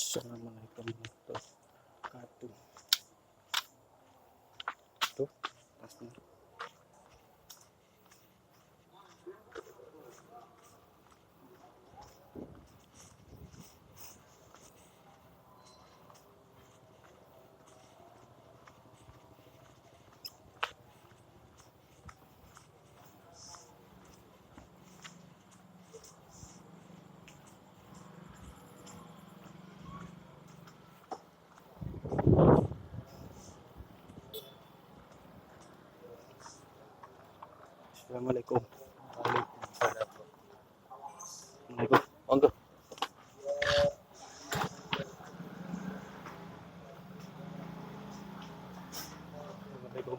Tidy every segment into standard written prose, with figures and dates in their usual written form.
Assalamualaikum warahmatullahi wabarakatuh. Tuh, tasnya. Assalamualaikum. Waalaikumsalam. Assalamualaikum. Monggo. Assalamualaikum.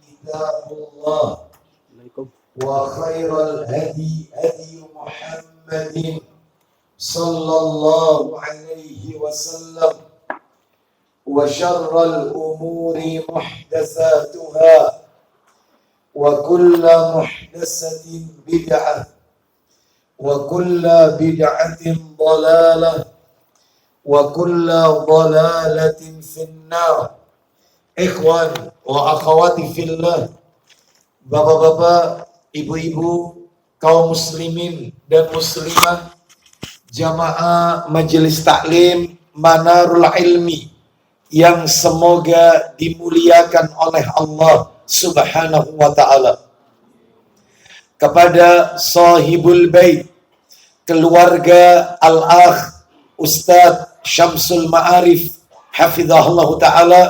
كتاب الله Assalamualaikum. وخير الهدي هدي محمد صلى الله عليه وسلم وشر الأمور محدثاتها وكل محدثة بدعة وكل بدعة ضلالة وكل ضلالة في النار. Ikhwan wa akhwati fillah, bapak-bapak, ibu-ibu, kaum muslimin dan muslimah, jamaah majelis taklim Manarul Ilmi yang semoga dimuliakan oleh Allah Subhanahu wa ta'ala. Kepada sahibul bait, keluarga al-akh Ustadz Syamsul Ma'arif hafizahullah ta'ala,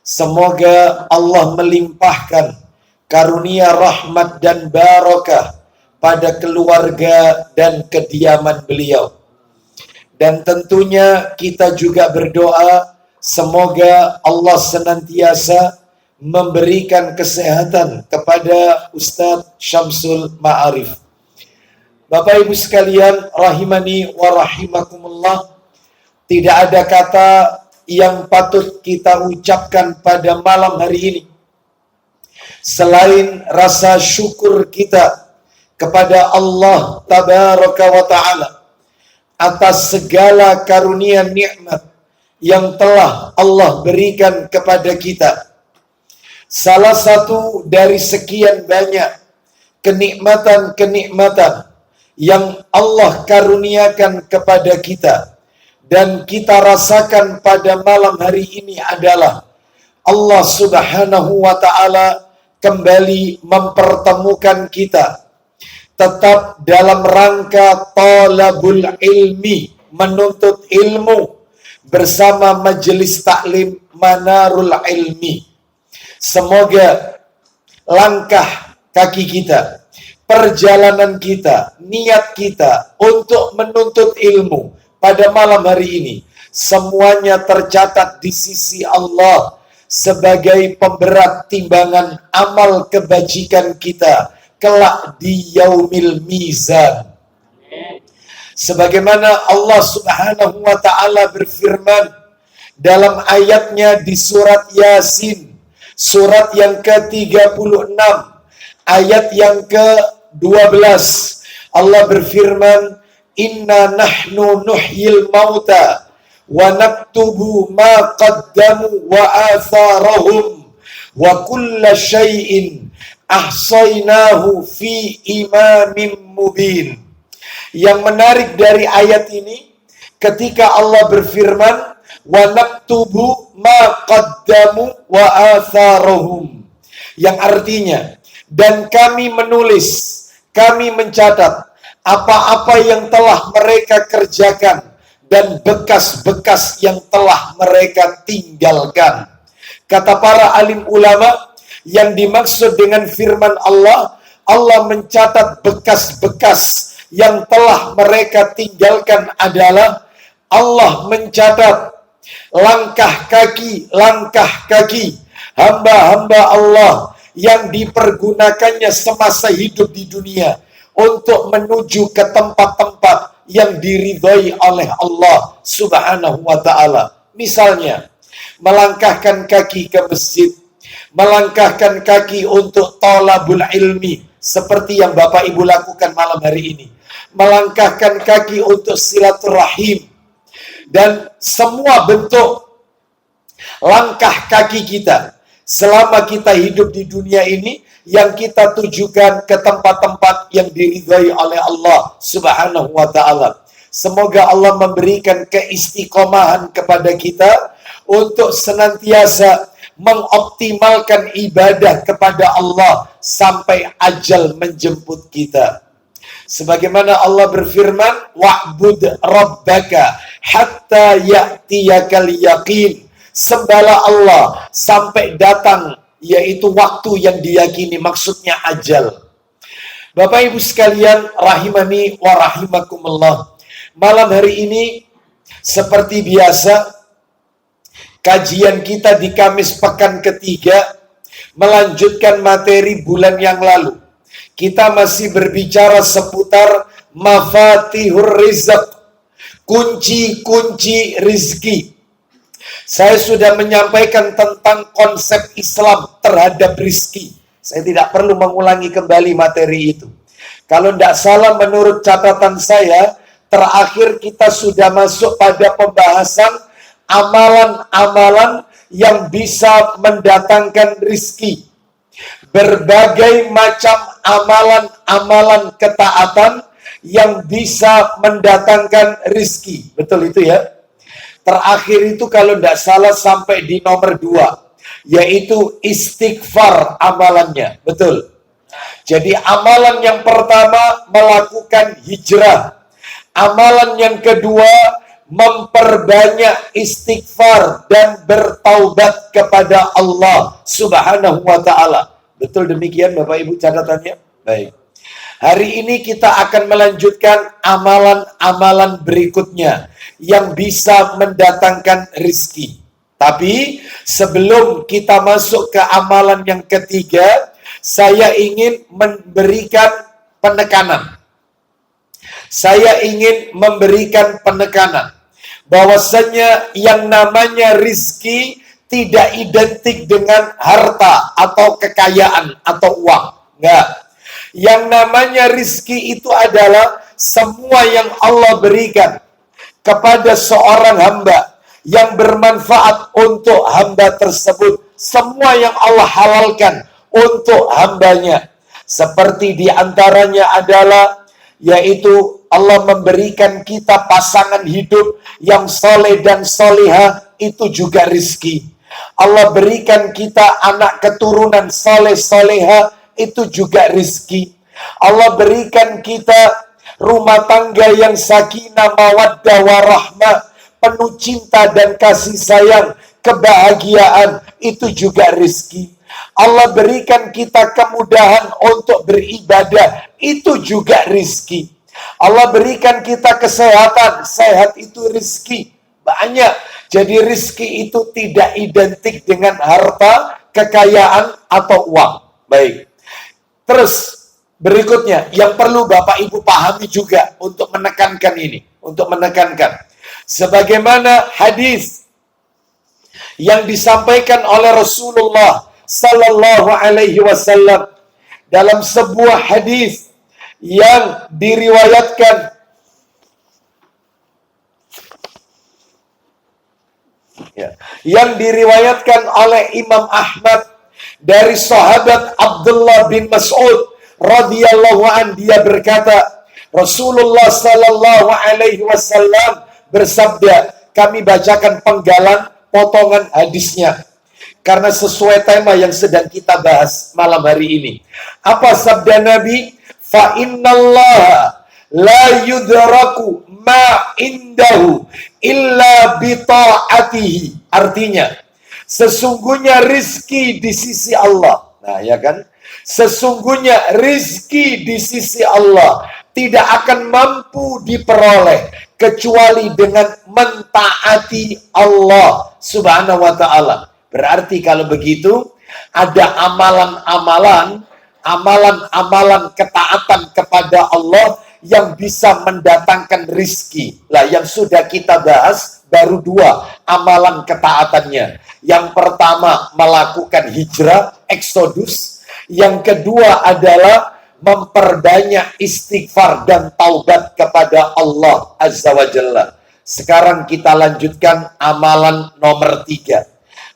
semoga Allah melimpahkan karunia rahmat dan barakah pada keluarga dan kediaman beliau. Dan tentunya kita juga berdoa semoga Allah senantiasa memberikan kesehatan kepada Ustadz Syamsul Ma'arif. Bapak Ibu sekalian rahimani wa rahimakumullah, tidak ada kata yang patut kita ucapkan pada malam hari ini selain rasa syukur kita kepada Allah Tabaraka wa Ta'ala atas segala karunia nikmat yang telah Allah berikan kepada kita. Salah satu dari sekian banyak kenikmatan-kenikmatan yang Allah karuniakan kepada kita dan kita rasakan pada malam hari ini adalah Allah Subhanahu wa ta'ala kembali mempertemukan kita tetap dalam rangka talabul ilmi, menuntut ilmu bersama majelis taklim Manarul Ilmi. Semoga langkah kaki kita, perjalanan kita, niat kita untuk menuntut ilmu pada malam hari ini semuanya tercatat di sisi Allah sebagai pemberat timbangan amal kebajikan kita kelak di yaumil mizan. Sebagaimana Allah Subhanahu wa ta'ala berfirman dalam ayatnya di surat Yasin, surat yang ke-36, ayat yang ke-12. Allah berfirman, Inna nahnu nuhyil mauta wa naktubu ma qaddamu wa atharahum wa kulla syai'in ahsaynahu fi imamin mubin. Yang menarik dari ayat ini ketika Allah berfirman wa naktubu ma qaddamu wa atharahum, yang artinya dan kami menulis, kami mencatat apa-apa yang telah mereka kerjakan dan bekas-bekas yang telah mereka tinggalkan. Kata para alim ulama, yang dimaksud dengan firman Allah, Allah mencatat bekas-bekas yang telah mereka tinggalkan adalah Allah mencatat langkah kaki hamba-hamba Allah yang dipergunakannya semasa hidup di dunia untuk menuju ke tempat-tempat yang diridhai oleh Allah Subhanahu wa ta'ala. Misalnya, melangkahkan kaki ke masjid, melangkahkan kaki untuk thalabul ilmi, seperti yang Bapak Ibu lakukan malam hari ini, melangkahkan kaki untuk silaturahim, dan semua bentuk langkah kaki kita selama kita hidup di dunia ini yang kita tujukan ke tempat-tempat yang diridhai oleh Allah Subhanahu wa ta'ala. Semoga Allah memberikan keistiqomahan kepada kita untuk senantiasa mengoptimalkan ibadah kepada Allah sampai ajal menjemput kita. Sebagaimana Allah berfirman, wa'bud rabbaka hatta ya'tiyakal yaqin. Sembahlah Allah sampai datang, yaitu waktu yang diyakini, maksudnya ajal. Bapak Ibu sekalian, rahimani wa rahimakumullah. Malam hari ini, seperti biasa, kajian kita di Kamis pekan ketiga melanjutkan materi bulan yang lalu. Kita masih berbicara seputar mafatihur rizq, kunci-kunci rizki. Saya sudah menyampaikan tentang konsep Islam terhadap rizki. Saya tidak perlu mengulangi kembali materi itu. Kalau tidak salah, menurut catatan saya, terakhir kita sudah masuk pada pembahasan amalan-amalan yang bisa mendatangkan rizki. Berbagai macam amalan-amalan ketaatan yang bisa mendatangkan rizki. Betul itu ya? Terakhir itu kalau tidak salah sampai di nomor 2, yaitu istighfar amalannya. Betul. Jadi amalan yang pertama melakukan hijrah. Amalan yang kedua memperbanyak istighfar dan bertaubat kepada Allah Subhanahu wa ta'ala. Betul demikian Bapak Ibu catatannya? Baik. Hari ini kita akan melanjutkan amalan-amalan berikutnya yang bisa mendatangkan rizki. Tapi sebelum kita masuk ke amalan yang ketiga, saya ingin memberikan penekanan. Saya ingin memberikan penekanan bahwasanya yang namanya rizki tidak identik dengan harta atau kekayaan atau uang. Enggak. Yang namanya rizki itu adalah semua yang Allah berikan kepada seorang hamba yang bermanfaat untuk hamba tersebut. Semua yang Allah halalkan untuk hambanya. Seperti diantaranya adalah, yaitu Allah memberikan kita pasangan hidup yang soleh dan solihah, itu juga rizki. Allah berikan kita anak keturunan soleh solehah, itu juga rizki. Allah berikan kita rumah tangga yang sakinah mawaddah warahmah, penuh cinta dan kasih sayang, kebahagiaan, itu juga rizki. Allah berikan kita kemudahan untuk beribadah, itu juga rizki. Allah berikan kita kesehatan, sehat itu rizki. Banyak. Jadi rizki itu tidak identik dengan harta, kekayaan, atau uang. Baik. Terus berikutnya yang perlu Bapak Ibu pahami juga untuk menekankan ini, untuk menekankan sebagaimana hadis yang disampaikan oleh Rasulullah sallallahu alaihi wasallam dalam sebuah hadis yang diriwayatkan oleh Imam Ahmad dari sahabat Abdullah bin Mas'ud radhiyallahu an, dia berkata, Rasulullah sallallahu alaihi wasallam bersabda, kami bacakan penggalan potongan hadisnya karena sesuai tema yang sedang kita bahas malam hari ini. Apa sabda Nabi? Fa innallaha la yudraku ma indahu illa bi ta'atihi. Artinya, sesungguhnya rizki di sisi Allah. Nah, ya kan? Sesungguhnya rizki di sisi Allah tidak akan mampu diperoleh kecuali dengan mentaati Allah Subhanahu wa ta'ala. Berarti kalau begitu, ada amalan-amalan ketaatan kepada Allah yang bisa mendatangkan rizki. Lah, yang sudah kita bahas baru dua amalan ketaatannya. Yang pertama melakukan hijrah, eksodus. Yang kedua adalah memperbanyak istighfar dan taubat kepada Allah Azza wa Jalla. Sekarang kita lanjutkan amalan nomor 3.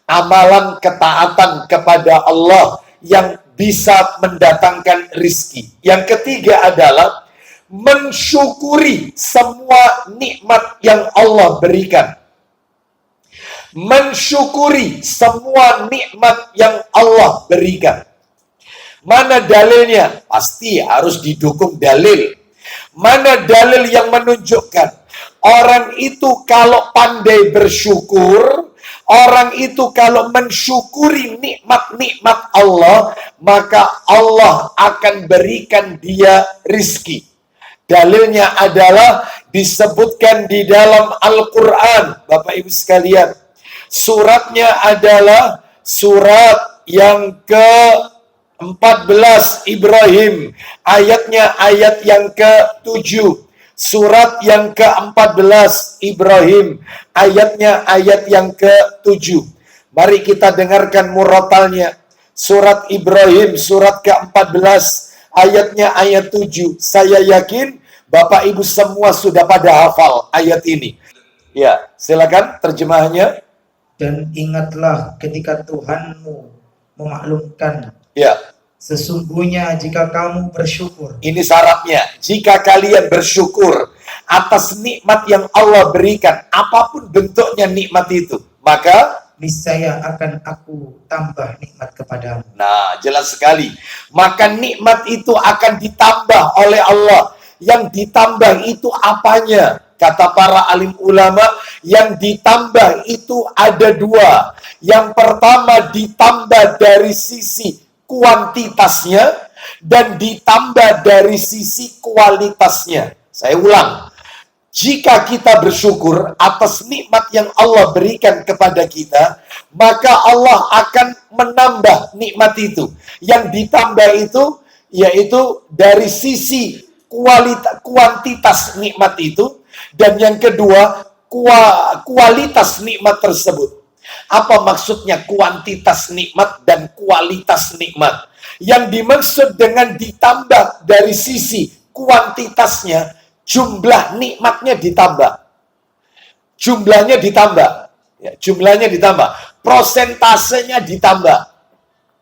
Amalan ketaatan kepada Allah yang bisa mendatangkan rizki. Yang ketiga adalah mensyukuri semua nikmat yang Allah berikan. Mensyukuri semua nikmat yang Allah berikan. Mana dalilnya? Pasti harus didukung dalil. Mana dalil yang menunjukkan orang itu kalau pandai bersyukur, orang itu kalau mensyukuri nikmat-nikmat Allah, maka Allah akan berikan dia rizki. Dalilnya adalah disebutkan di dalam Al-Quran, Bapak Ibu sekalian. Suratnya adalah surat yang ke-14 Ibrahim. Ayatnya ayat yang ke-7. Surat yang ke-14 Ibrahim. Ayatnya ayat yang ke-7. Mari kita dengarkan murotalnya. Surat Ibrahim, surat ke-14. Ayatnya ayat 7. Saya yakin Bapak Ibu semua sudah pada hafal ayat ini. Ya, silakan terjemahannya. Dan ingatlah ketika Tuhanmu memaklumkan. Ya. Sesungguhnya jika kamu bersyukur. Ini syaratnya. Jika kalian bersyukur atas nikmat yang Allah berikan, apapun bentuknya nikmat itu, maka niscaya akan aku tambah nikmat kepadamu. Nah, jelas sekali. Maka nikmat itu akan ditambah oleh Allah. Yang ditambah itu apanya? Kata para alim ulama, yang ditambah itu ada dua. Yang pertama ditambah dari sisi kuantitasnya dan ditambah dari sisi kualitasnya. Saya ulang. Jika kita bersyukur atas nikmat yang Allah berikan kepada kita, maka Allah akan menambah nikmat itu. Yang ditambah itu, yaitu dari sisi kuantitas nikmat itu, dan yang kedua, kualitas nikmat tersebut. Apa maksudnya kuantitas nikmat dan kualitas nikmat? Yang dimaksud dengan ditambah dari sisi kuantitasnya, jumlah nikmatnya ditambah. Jumlahnya ditambah. Ya, jumlahnya ditambah. Prosentasenya ditambah.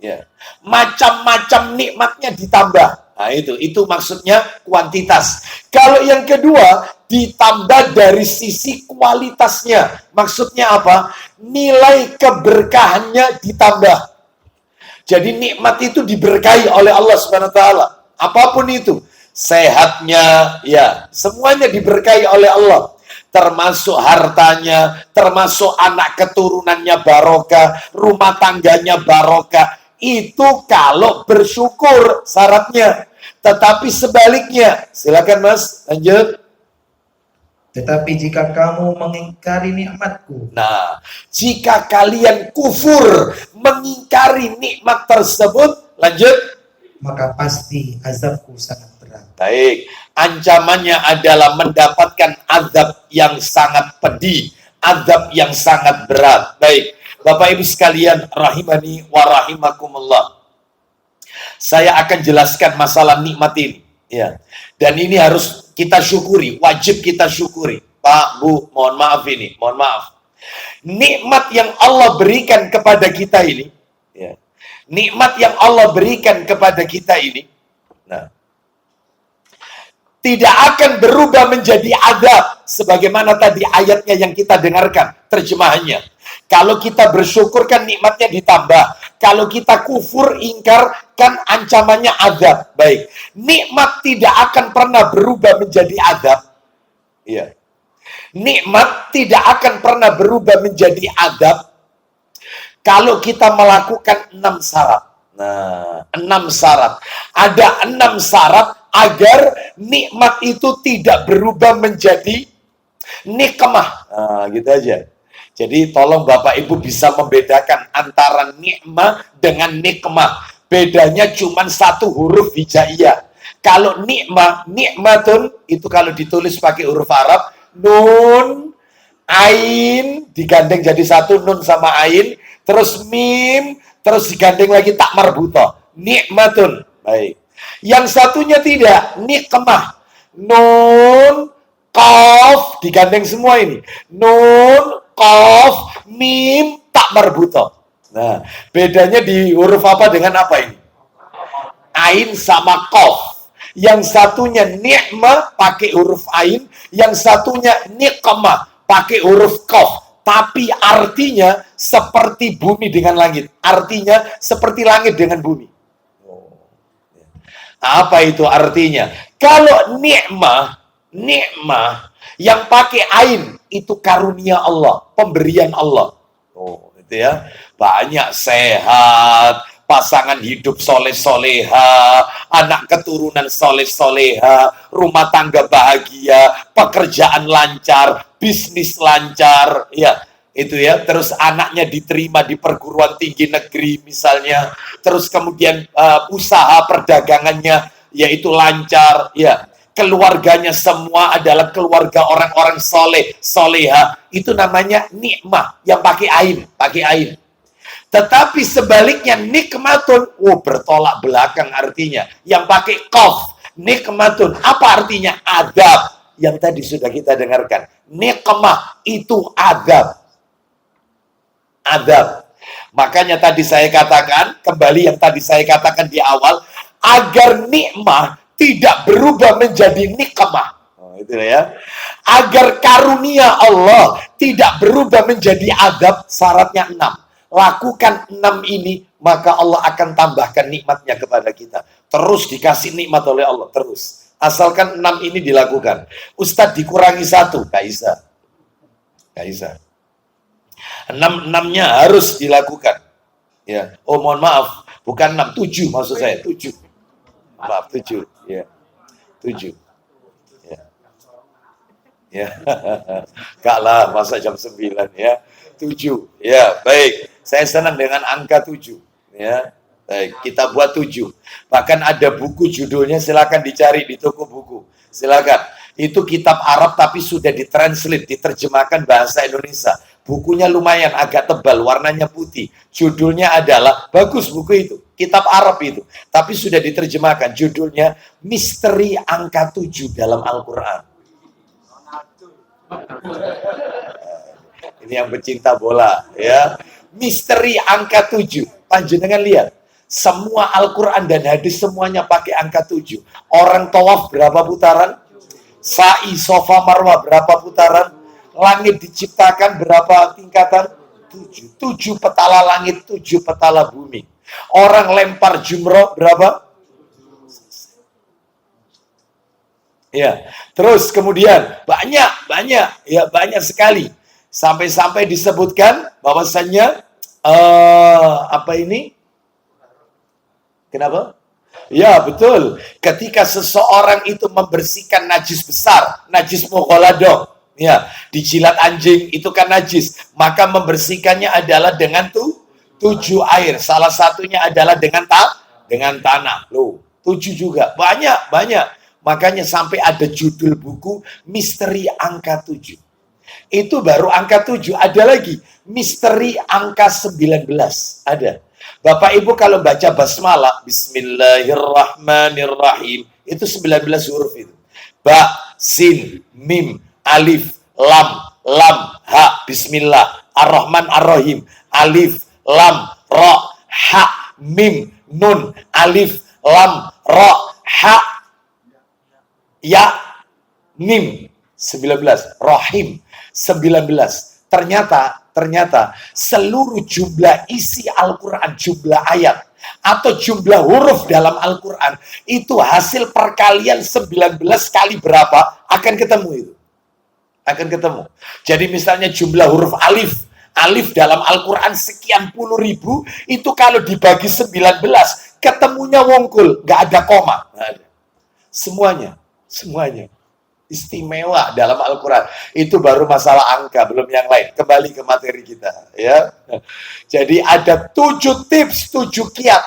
Ya. Macam-macam nikmatnya ditambah. Nah, itu maksudnya kuantitas. Kalau yang kedua, ditambah dari sisi kualitasnya. Maksudnya apa? Nilai keberkahannya ditambah. Jadi nikmat itu diberkahi oleh Allah Subhanahu wa taala. Apapun itu. Sehatnya, ya, semuanya diberkahi oleh Allah, termasuk hartanya, termasuk anak keturunannya barokah, rumah tangganya barokah. Itu kalau bersyukur syaratnya. Tetapi sebaliknya, silakan Mas, lanjut. Tetapi jika kamu mengingkari nikmatku. Nah, jika kalian kufur mengingkari nikmat tersebut, lanjut. Maka pasti azabku sangat berat. Baik, ancamannya adalah mendapatkan azab yang sangat pedih, azab yang sangat berat. Baik, Bapak Ibu sekalian, rahimani wa rahimakumullah. Saya akan jelaskan masalah nikmat ini, ya. Dan ini harus kita syukuri, wajib kita syukuri. Pak, Bu, mohon maaf ini, mohon maaf. Nikmat yang Allah berikan kepada kita ini, ya. Nikmat yang Allah berikan kepada kita ini, nah, tidak akan berubah menjadi azab sebagaimana tadi ayatnya yang kita dengarkan terjemahannya. Kalau kita bersyukur kan nikmatnya ditambah. Kalau kita kufur ingkar kan ancamannya azab. Baik, nikmat tidak akan pernah berubah menjadi azab. Iya. Nikmat tidak akan pernah berubah menjadi azab kalau kita melakukan 6 syarat. Nah, 6 syarat. Ada 6 syarat agar nikmat itu tidak berubah menjadi nikmah. Nah, gitu aja. Jadi tolong Bapak Ibu bisa membedakan antara nikmah dengan nikmah. Bedanya cuma 1 huruf hijaiyah. Kalau nikmah, nikmatun, itu kalau ditulis pakai huruf Arab, nun, Ain digandeng jadi satu, nun sama ain, terus mim, terus digandeng lagi tak marbuto. Nikmatun. Baik. Yang satunya tidak, nikmah. Nun, qaf, digandeng semua ini. Nun, qaf, mim, tak marbuto. Nah, bedanya di huruf apa dengan apa ini? Ain sama qaf. Yang satunya nikmah pakai huruf ain, yang satunya nikmah pakai huruf qaf. Tapi artinya seperti bumi dengan langit. Artinya seperti langit dengan bumi. Apa itu artinya? Kalau nikmah yang pakai ain itu karunia Allah, pemberian Allah. Oh, itu ya. Banyak sehat, pasangan hidup soleh-soleha, anak keturunan soleh-soleha, rumah tangga bahagia, pekerjaan lancar, bisnis lancar, ya. Itu ya, terus anaknya diterima di perguruan tinggi negeri misalnya, terus kemudian usaha perdagangannya yaitu lancar, ya, keluarganya semua adalah keluarga orang-orang soleh, soleha, itu namanya nikmah yang pakai ain. Tetapi sebaliknya nikmatun, bertolak belakang artinya, yang pakai qaf, nikmatun, apa artinya? Adab, yang tadi sudah kita dengarkan. Nikmah itu adab. Makanya tadi saya katakan, kembali yang tadi saya katakan di awal, agar nikmah tidak berubah menjadi nikmah. Itu ya. Agar karunia Allah tidak berubah menjadi adab, syaratnya 6. Lakukan 6 ini, maka Allah akan tambahkan nikmatnya kepada kita. Terus dikasih nikmat oleh Allah, terus. Asalkan 6 ini dilakukan. Ustadz dikurangi 1, gak bisa. 6-nya harus dilakukan. Ya. Oh, mohon maaf, bukan 6, 7 maksud saya, 7. Maaf, 7. Ya. 7. Ya. Ya. Gak lah, masa jam 9 ya. 7. Ya, baik. Saya senang dengan angka 7. Ya. Baik, kita buat 7. Bahkan ada buku judulnya, silakan dicari di toko buku. Silakan. Itu kitab Arab tapi sudah ditranslate, diterjemahkan bahasa Indonesia. Bukunya lumayan agak tebal, warnanya putih. Judulnya adalah, bagus buku itu, kitab Arab itu. Tapi sudah diterjemahkan, judulnya Misteri Angka 7 dalam Al-Quran. Ini yang pecinta bola, ya. Misteri Angka 7. Panjenengan lihat, semua Al-Quran dan hadis semuanya pakai angka 7. Orang tawaf berapa putaran? Sa'i, Sofa, Marwah berapa putaran? Langit diciptakan berapa tingkatan? 7. 7 petala langit, 7 petala bumi. Orang lempar jumroh berapa? Ya. Terus kemudian banyak sekali. Sampai-sampai disebutkan bahwasannya apa ini? Kenapa? Ya, betul. Ketika seseorang itu membersihkan najis besar, najis mughaladah, ya, dijilat anjing itu kan najis, maka membersihkannya adalah dengan 7 air. Salah satunya adalah dengan tanah. Loh, 7 juga. Banyak. Makanya sampai ada judul buku Misteri Angka 7. Itu baru angka 7. Ada lagi Misteri Angka 19. Ada. Bapak Ibu kalau baca basmalah, Bismillahirrahmanirrahim, itu 19 huruf itu. Ba, sin, mim, alif, lam, ha, bismillah, ar-Rahman, ar-Rahim, alif, lam, ra, ha, mim, nun, alif, lam, ra, ha, ya, mim, 19, rahim, 19. Ternyata seluruh jumlah isi Al-Quran, jumlah ayat, atau jumlah huruf dalam Al-Quran, itu hasil perkalian 19 kali berapa, akan ketemu itu. Akan ketemu. Jadi misalnya jumlah huruf alif dalam Al-Quran sekian puluh ribu, itu kalau dibagi 19, ketemunya wongkul, nggak ada koma. Nggak ada. Semuanya. Istimewa dalam Al-Quran. Itu baru masalah angka, belum yang lain. Kembali ke materi kita, ya. Jadi ada 7 tips, 7 kiat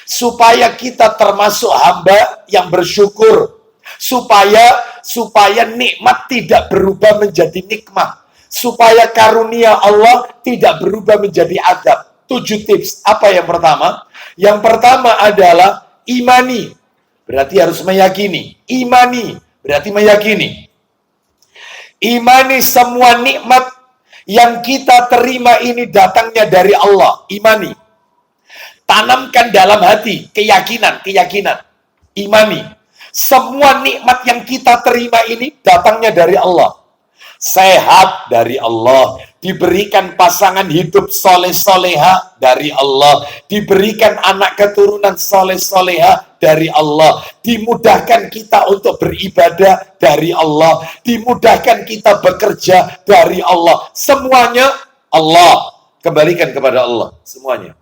supaya kita termasuk hamba yang bersyukur, supaya nikmat tidak berubah menjadi nikmat, supaya karunia Allah tidak berubah menjadi adab. 7 tips. Apa yang pertama? Yang pertama adalah imani. Berarti harus meyakini. Imani berarti meyakini. Imani semua nikmat yang kita terima ini datangnya dari Allah. Imani. Tanamkan dalam hati keyakinan. Imani. Semua nikmat yang kita terima ini datangnya dari Allah. Sehat dari Allah, diberikan pasangan hidup soleh-soleha dari Allah, diberikan anak keturunan soleh-soleha dari Allah, dimudahkan kita untuk beribadah dari Allah, dimudahkan kita bekerja dari Allah. Semuanya Allah. Kembalikan kepada Allah semuanya.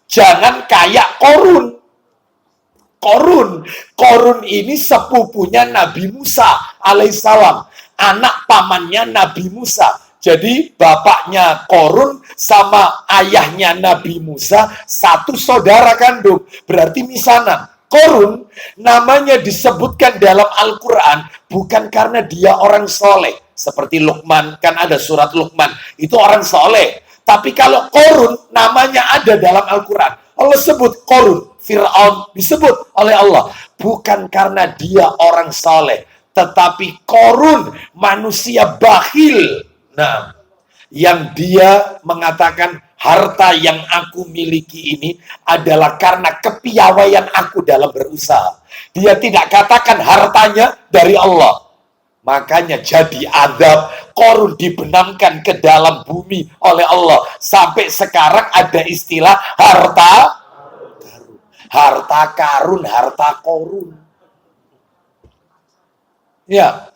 Jangan kayak Korun. Korun ini sepupunya Nabi Musa alaihissalam, anak pamannya Nabi Musa. Jadi bapaknya Korun sama ayahnya Nabi Musa satu saudara kandung, berarti misanan. Korun namanya disebutkan dalam Al-Quran bukan karena dia orang soleh. Seperti Luqman, kan ada surat Luqman, itu orang soleh. Tapi kalau Korun namanya ada dalam Al-Quran, Allah sebut Korun, Fir'aun disebut oleh Allah. Bukan karena dia orang soleh, tetapi Korun manusia bakhil. Nah, yang dia mengatakan harta yang aku miliki ini adalah karena kepiawaian aku dalam berusaha. Dia tidak katakan hartanya dari Allah. Makanya jadi azab. Korun dibenamkan ke dalam bumi oleh Allah. Sampai sekarang ada istilah harta karun, harta korun. Ya.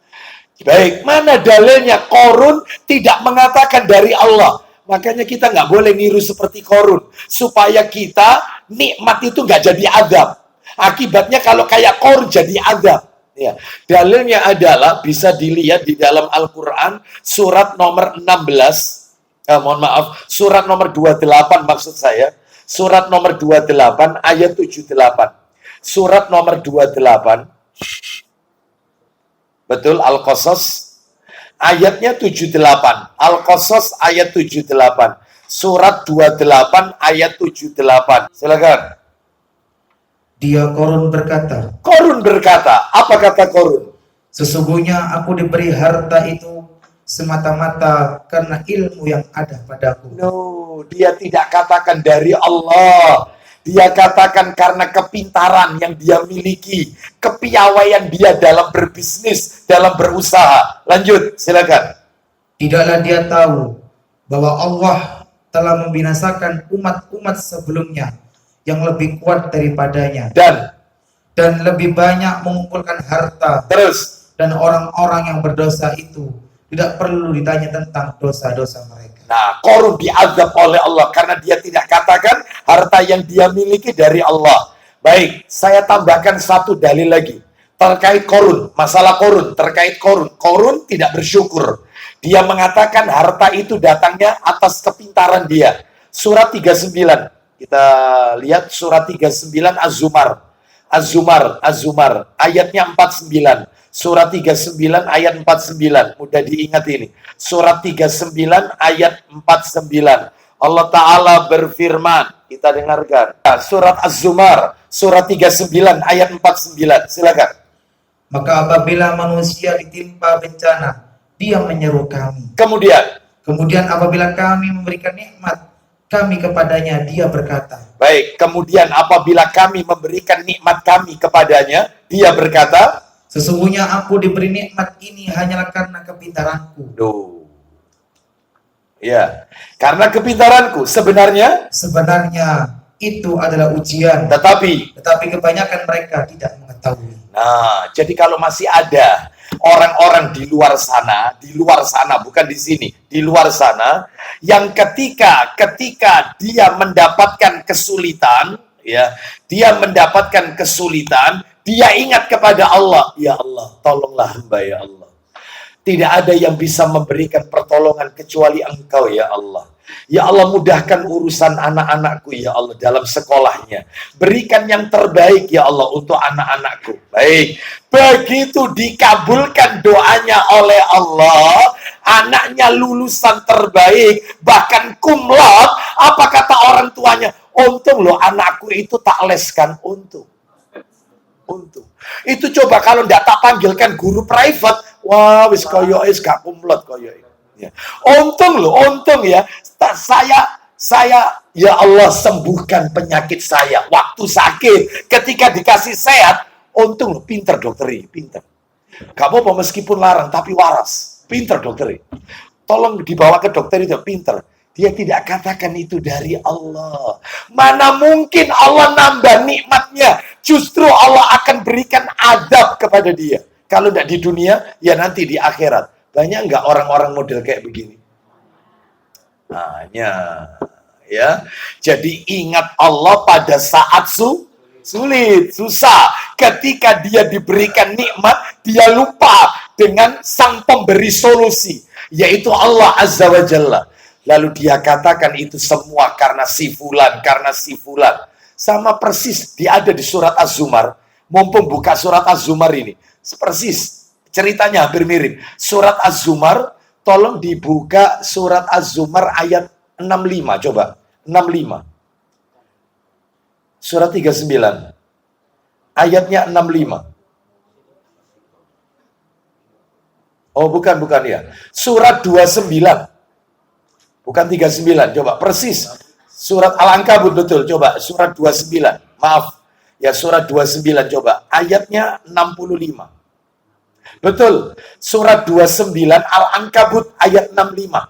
Baik, mana dalilnya Korun tidak mengatakan dari Allah? Makanya kita nggak boleh niru seperti Korun. Supaya kita nikmat itu nggak jadi azab. Akibatnya kalau kayak Korun jadi azab. Ya. Dalilnya adalah bisa dilihat di dalam Al-Quran surat nomor 16. Surat nomor 28 maksud saya. Surat nomor 28 ayat 78. Surat nomor 28. Betul, Al-Qasas ayatnya 78. Al-Qasas ayat 78. Surat 28 ayat 78. Silakan. Dia Korun berkata, Korun berkata, apa kata Korun? sesungguhnya aku diberi harta itu semata-mata karena ilmu yang ada padaku. No, dia tidak katakan dari Allah. Dia katakan karena kepintaran yang dia miliki, kepiawaian dia dalam berbisnis, dalam berusaha. Lanjut, silakan. Tidaklah dia tahu bahwa Allah telah membinasakan umat-umat sebelumnya yang lebih kuat daripadanya dan lebih banyak mengumpulkan harta. Terus, dan orang-orang yang berdosa itu tidak perlu ditanya tentang dosa-dosa mereka. nah, Korun diazab oleh Allah karena dia tidak katakan harta yang dia miliki dari Allah. Baik, saya tambahkan satu dalil lagi terkait Korun, masalah Korun, terkait Korun. Korun tidak bersyukur. Dia mengatakan harta itu datangnya atas kepintaran dia. Surat 39. Kita lihat surat 39 Az-Zumar ayatnya 49. Surat 39 ayat 49. Mudah diingat ini. Surat 39 ayat 49. Allah Ta'ala berfirman. Kita dengarkan. Surat Az-Zumar. Surat 39 ayat 49. Silakan. Maka apabila manusia ditimpa bencana, dia menyeru kami. Kemudian Apabila kami memberikan nikmat kami kepadanya, dia berkata. Baik, kemudian apabila kami memberikan nikmat kami kepadanya, dia berkata, Sesungguhnya aku diberi nikmat ini hanyalah karena kepintaranku. Ya, karena kepintaranku. Sebenarnya itu adalah ujian. Tetapi kebanyakan mereka tidak mengetahui. Nah, jadi kalau masih ada orang-orang di luar sana, bukan di sini, di luar sana, yang ketika dia mendapatkan kesulitan, ya, dia ingat kepada Allah, ya Allah, tolonglah hamba ya Allah. Tidak ada yang bisa memberikan pertolongan kecuali Engkau ya Allah. Ya Allah, mudahkan urusan anak-anakku ya Allah dalam sekolahnya. Berikan yang terbaik ya Allah untuk anak-anakku. Baik, begitu dikabulkan doanya oleh Allah, anaknya lulusan terbaik, bahkan cum laude, apa kata orang tuanya? Untung loh anakku itu tak leskan, untung. Itu coba kalau ndak tak panggilkan guru private, wah wis koyo is gak cum laude koyo. Ya. Untung ya. Saya ya Allah sembuhkan penyakit saya waktu sakit, ketika dikasih sehat, untung loh, pinter dokter ini, pinter. Gak apa-apa meskipun larang tapi waras, pinter dokter ini. Tolong dibawa ke dokter itu, pinter. Dia tidak katakan itu dari Allah. Mana mungkin Allah nambah nikmatnya. Justru Allah akan berikan adab kepada dia. Kalau tidak di dunia, ya nanti di akhirat. Banyak nggak orang-orang model kayak begini? Hanya, ya. Jadi ingat Allah pada saat sulit, susah. Ketika dia diberikan nikmat, dia lupa dengan sang pemberi solusi. Yaitu Allah Azza wa Jalla. Lalu dia katakan itu semua karena si fulan. Sama persis, dia ada di surat Az-Zumar. Mumpung buka surat Az-Zumar ini. Persis, ceritanya hampir mirip. Surat Az-Zumar, tolong dibuka surat Az-Zumar ayat 65, coba. 65. Surat 39. Ayatnya 65. Oh, bukan ya. Surat 29. Bukan 39, coba persis. Surat Al-Ankabut betul, coba. Surat 29, maaf. Ya, surat 29, coba. Ayatnya 65. Betul, surat 29, Al-Ankabut ayat 65.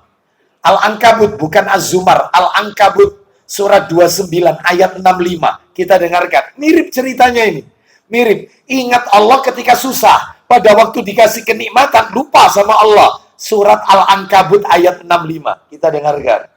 Al-Ankabut, bukan Az-Zumar. Al-Ankabut, surat 29, ayat 65. Kita dengarkan. Mirip ceritanya ini. Mirip. Ingat Allah ketika susah. Pada waktu dikasih kenikmatan, lupa sama Allah. Surat Al-Ankabut ayat 65. Kita dengarkan.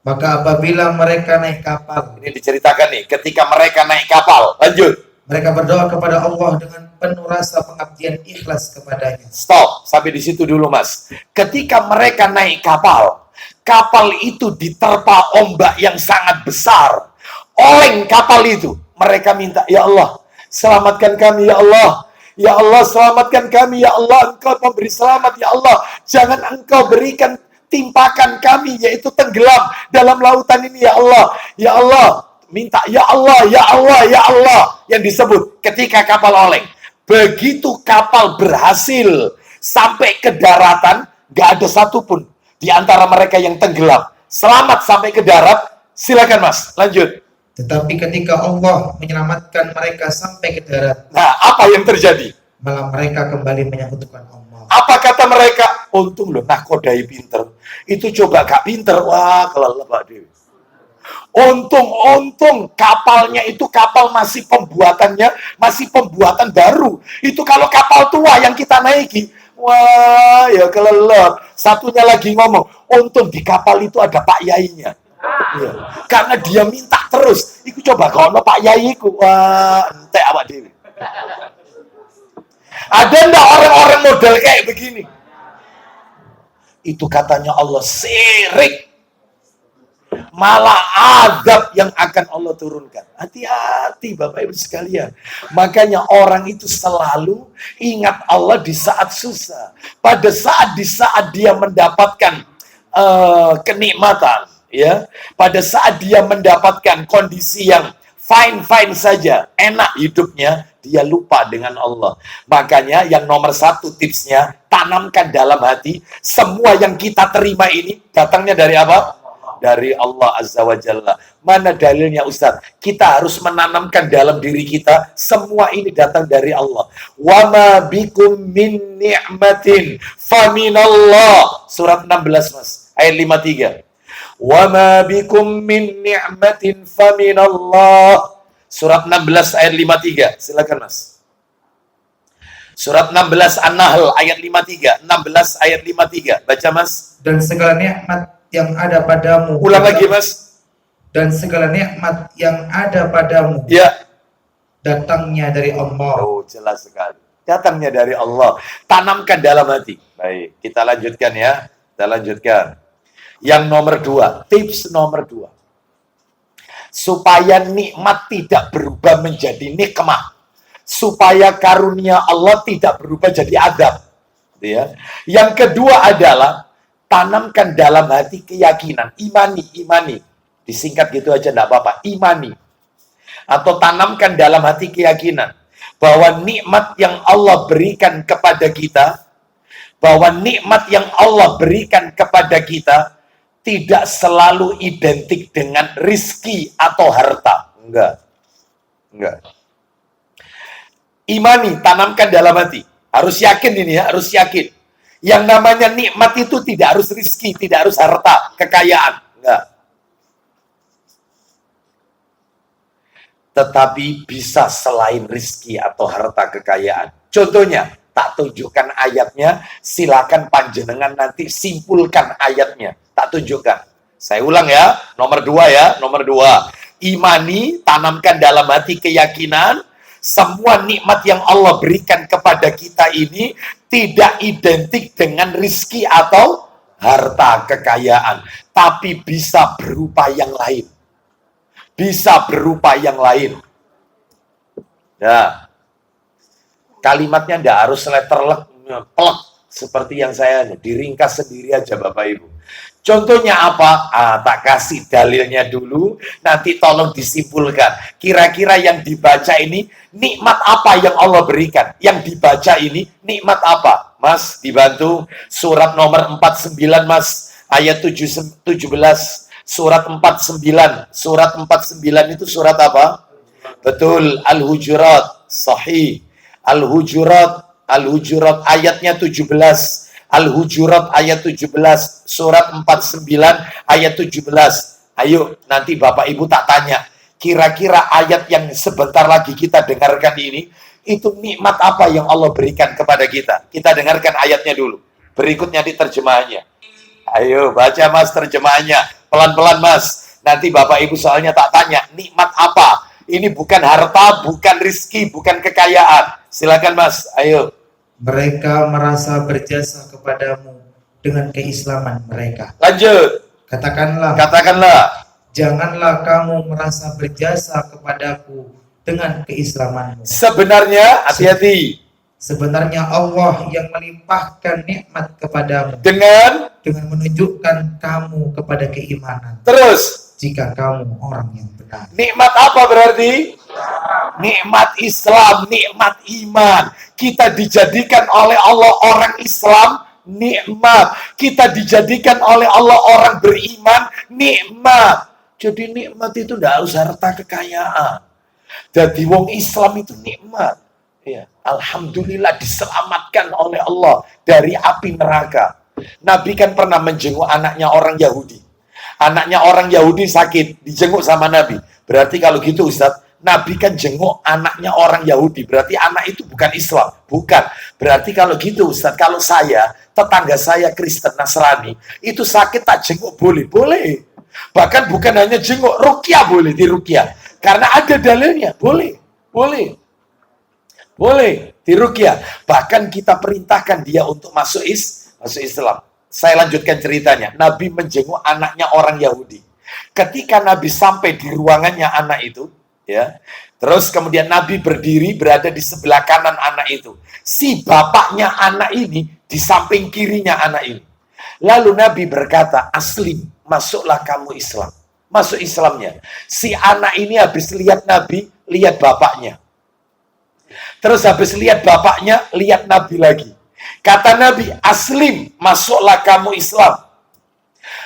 Maka apabila mereka naik kapal. Ini diceritakan nih. Ketika mereka naik kapal. Lanjut. Mereka berdoa kepada Allah dengan penuh rasa pengabdian ikhlas kepadanya. Stop. Sampai di situ dulu, Mas. Ketika mereka naik kapal. Kapal itu diterpa ombak yang sangat besar. Oleng kapal itu. Mereka minta, ya Allah, selamatkan kami, ya Allah. Ya Allah, selamatkan kami, ya Allah. Engkau memberi selamat, ya Allah. Jangan engkau berikan timpakan kami, yaitu tenggelam dalam lautan ini, ya Allah. Ya Allah, minta, ya Allah, ya Allah, ya Allah. Yang disebut ketika kapal oleng. Begitu kapal berhasil sampai ke daratan, gak ada satupun di antara mereka yang tenggelam. Selamat sampai ke darat. Silakan, Mas, lanjut. Tetapi ketika Allah menyelamatkan mereka sampai ke darat, nah, apa yang terjadi? malah mereka kembali menyekutukan Allah. Apa kata mereka? Untung loh, nakodai pinter. Itu coba gak pinter, wah kelelep Pak Dewi. Untung kapalnya itu kapal masih pembuatan baru. Itu kalau kapal tua yang kita naiki, wah ya kelelep. Satunya lagi ngomong, untung di kapal itu ada Pak Yainya. Ya. Karena dia minta terus. Iku coba kalau Pak Yaiku, wah entek awak dewi. Ada enggak orang-orang model kayak begini? Itu katanya Allah syirik. Malah azab yang akan Allah turunkan. Hati-hati Bapak Ibu sekalian. Makanya orang itu selalu ingat Allah di saat susah. Pada saat dia mendapatkan kenikmatan. Ya, pada saat dia mendapatkan kondisi yang fine saja, enak hidupnya, dia lupa dengan Allah. Makanya yang nomor satu tipsnya, tanamkan dalam hati, semua yang kita terima ini datangnya dari apa? Dari Allah Azza wa Jalla. Mana dalilnya Ustaz? Kita harus menanamkan dalam diri kita, semua ini datang dari Allah. Wa ma bikum min ni'matin faminallah. Surat 16 Mas, ayat 53. Wa ma bikum min ni'matin faminallah. Surat 16 ayat 53. Silakan Mas. Surat 16 An-Nahl ayat 53. 16 ayat 53. Baca Mas. Dan segala nikmat yang ada padamu. Ulang lagi Mas. Dan segala nikmat yang ada padamu. Ya. Datangnya dari Allah. Oh, jelas sekali. Datangnya dari Allah. Tanamkan dalam hati. Baik, kita lanjutkan ya. Kita lanjutkan. Yang nomor 2, tips nomor 2. Supaya nikmat tidak berubah menjadi nikmah. Supaya karunia Allah tidak berubah jadi adab. Ya. Yang kedua adalah, tanamkan dalam hati keyakinan, imani. Disingkat gitu aja enggak apa-apa, imani. Atau tanamkan dalam hati keyakinan bahwa nikmat yang Allah berikan kepada kita, tidak selalu identik dengan rizki atau harta. Enggak. Imani, tanamkan dalam hati. Harus yakin ini ya, harus yakin. Yang namanya nikmat itu tidak harus rizki, tidak harus harta, kekayaan. Enggak. Tetapi bisa selain rizki atau harta kekayaan. Contohnya, tak tunjukkan ayatnya, silakan panjenengan nanti simpulkan ayatnya. Tak tunjukkan. Saya ulang ya, nomor 2 ya, nomor 2. Imani, tanamkan dalam hati keyakinan, semua nikmat yang Allah berikan kepada kita ini tidak identik dengan rizki atau harta kekayaan. Tapi bisa berupa yang lain. Ya. Kalimatnya tidak harus letterlek, plek, seperti yang saya diringkas sendiri aja Bapak Ibu. Contohnya apa? Tak kasih dalilnya dulu, nanti tolong disimpulkan. Kira-kira yang dibaca ini, nikmat apa yang Allah berikan? Yang dibaca ini, nikmat apa? Mas, dibantu. Surat nomor 49, Mas. Ayat 17. Surat 49. Surat 49 itu surat apa? Betul, Al-Hujurat. Sahih. Al-Hujurat ayatnya 17. Al-Hujurat ayat 17, surat 49 ayat 17. Ayo nanti Bapak Ibu tak tanya, kira-kira ayat yang sebentar lagi kita dengarkan ini, itu nikmat apa yang Allah berikan kepada kita? Kita dengarkan ayatnya dulu. Berikutnya di terjemahannya. Ayo baca Mas terjemahannya, pelan-pelan Mas. Nanti Bapak Ibu soalnya tak tanya, nikmat apa? Ini bukan harta, bukan rizki, bukan kekayaan. Silakan Mas, ayo. Mereka merasa berjasa kepadamu dengan keislaman mereka. Lanjut. Katakanlah, janganlah kamu merasa berjasa kepadaku dengan keislamanmu. Sebenarnya, hati-hati. Sebenarnya Allah yang melimpahkan nikmat kepadamu Dengan menunjukkan kamu kepada keimanan. Terus. Jika kamu orang yang benar. Nikmat apa berarti? Nikmat Islam, nikmat iman. Kita dijadikan oleh Allah orang Islam, nikmat. Kita dijadikan oleh Allah orang beriman, nikmat. Jadi nikmat itu tidak harus harta kekayaan. Jadi wong Islam itu nikmat. Ya, alhamdulillah diselamatkan oleh Allah dari api neraka. Nabi kan pernah menjenguk anaknya orang Yahudi. Anaknya orang Yahudi sakit, dijenguk sama Nabi. Berarti kalau gitu Ustaz, Nabi kan jenguk anaknya orang Yahudi. Berarti anak itu bukan Islam. Bukan. Berarti kalau gitu Ustaz, kalau saya, tetangga saya Kristen Nasrani, itu sakit tak jenguk boleh? Boleh. Bahkan bukan hanya jenguk, ruqyah boleh, di ruqyah. Karena ada dalilnya, boleh. Boleh, di ruqyah. Bahkan kita perintahkan dia untuk masuk Islam. Saya lanjutkan ceritanya. Nabi menjenguk anaknya orang Yahudi. Ketika Nabi sampai di ruangannya anak itu, ya, terus kemudian Nabi berdiri berada di sebelah kanan anak itu. Si bapaknya anak ini di samping kirinya anak ini. Lalu Nabi berkata, "Aslim, masuklah kamu Islam." Masuk Islamnya. Si anak ini habis lihat Nabi, lihat bapaknya. Terus habis lihat bapaknya, lihat Nabi lagi. Kata Nabi, "Aslim, masuklah kamu Islam."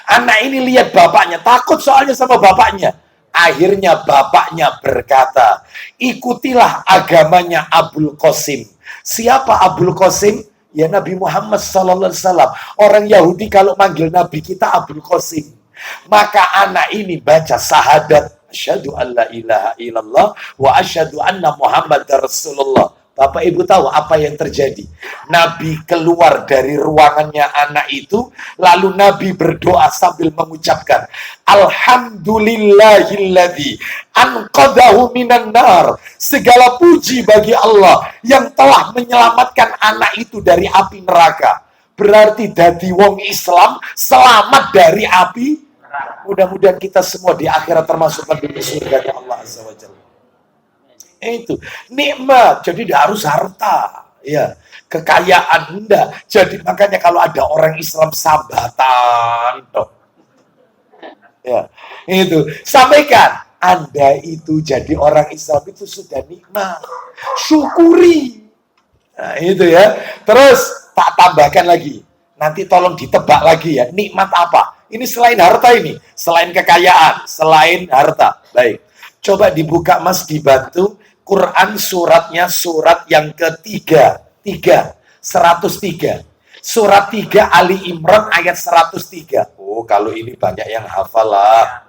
Anak ini lihat bapaknya, takut soalnya sama bapaknya. Akhirnya bapaknya berkata, "Ikutilah agamanya Abul Qasim." Siapa Abul Qasim? Ya Nabi Muhammad SAW. Orang Yahudi kalau manggil Nabi kita Abul Qasim. Maka anak ini baca syahadat, asyhadu an la ilaha illallah wa asyhadu anna Muhammadar Rasulullah. Bapak Ibu tahu apa yang terjadi? Nabi keluar dari ruangannya anak itu, lalu Nabi berdoa sambil mengucapkan, "Alhamdulillahilladzi anqadahu minan nar." Segala puji bagi Allah yang telah menyelamatkan anak itu dari api neraka. Berarti dadi wong Islam selamat dari api. Mudah-mudahan kita semua di akhirat termasuk penduduk surga Allah Azza wa Jalla. Itu nikmat, jadi tidak harus harta, Ya, kekayaan enggak. Jadi makanya kalau ada orang Islam sambatan, toh. Ya, itu sampaikan. Anda itu jadi orang Islam itu sudah nikmat. Syukuri. Nah, itu ya. Terus tak tambahkan lagi. Nanti tolong ditebak lagi ya. Nikmat apa? Ini selain harta ini. Selain kekayaan. Selain harta. Baik. Coba dibuka Mas, dibantu. Quran suratnya surat yang ketiga. 103. Surat 3 Ali Imran ayat 103. Oh, kalau ini banyak yang hafal lah.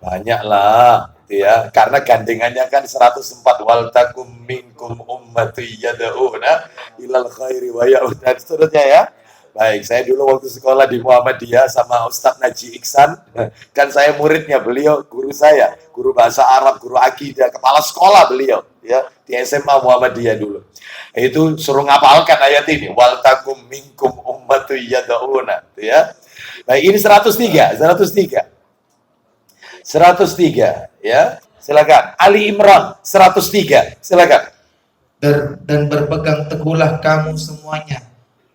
Banyak lah. Ya, karena gandengannya kan 104 wal takum minkum ummatu yad'una ilal khairi wa ya'ud dan seterusnya ya. Baik, saya dulu waktu sekolah di Muhammadiyah sama Ustadz Naji Iksan, kan saya muridnya beliau, guru saya, guru bahasa Arab, guru akidah, kepala sekolah beliau ya di SMA Muhammadiyah dulu. Itu suruh ngapalkan ayat ini, wal takum minkum ummatu yad'una ya. Baik, ini 103 ya. Silakan. Ali Imran 103. Silakan. Dan berpegang teguhlah kamu semuanya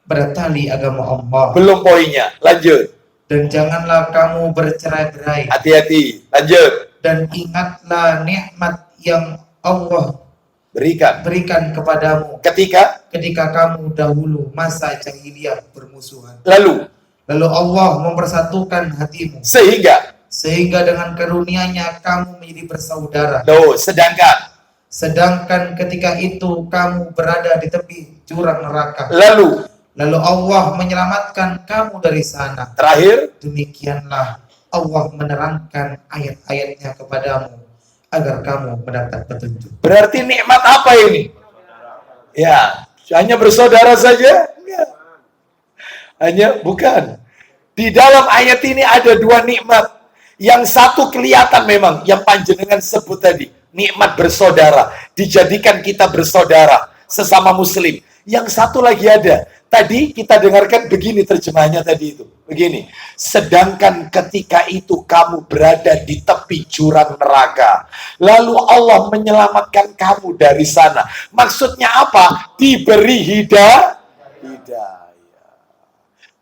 pada tali agama Allah. Belum poinnya. Lanjut. Dan janganlah kamu bercerai-berai. Hati-hati. Lanjut. Dan ingatlah nikmat yang Allah berikan kepadamu ketika kamu dahulu masa jahiliyah bermusuhan. Lalu Allah mempersatukan hatimu sehingga dengan karunia-Nya kamu menjadi bersaudara. Loh, sedangkan ketika itu kamu berada di tepi jurang neraka. Lalu Allah menyelamatkan kamu dari sana. Terakhir, demikianlah Allah menerangkan ayat-ayatnya kepadamu agar kamu mendapat petunjuk. Berarti nikmat apa ini? Ya, hanya bersaudara saja? Ya. Hanya bukan. Di dalam ayat ini ada dua nikmat. Yang satu kelihatan memang, yang panjenengan sebut tadi, nikmat bersaudara, dijadikan kita bersaudara sesama muslim. Yang satu lagi ada, tadi kita dengarkan begini terjemahannya tadi itu, begini, sedangkan ketika itu kamu berada di tepi jurang neraka, lalu Allah menyelamatkan kamu dari sana. Maksudnya apa? Diberi hidayah.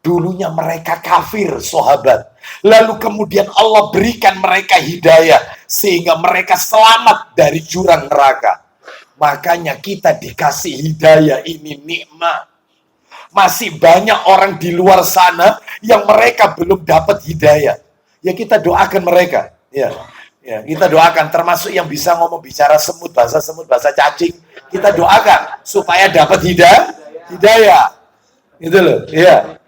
Dulunya mereka kafir, sahabat. Lalu kemudian Allah berikan mereka hidayah sehingga mereka selamat dari jurang neraka. Makanya kita dikasih hidayah, ini nikmat. Masih banyak orang di luar sana yang mereka belum dapat hidayah. Ya kita doakan mereka. Ya, kita doakan, termasuk yang bisa ngomong bicara semut, bahasa cacing. Kita doakan supaya dapat hidayah. Gitu loh. Iya.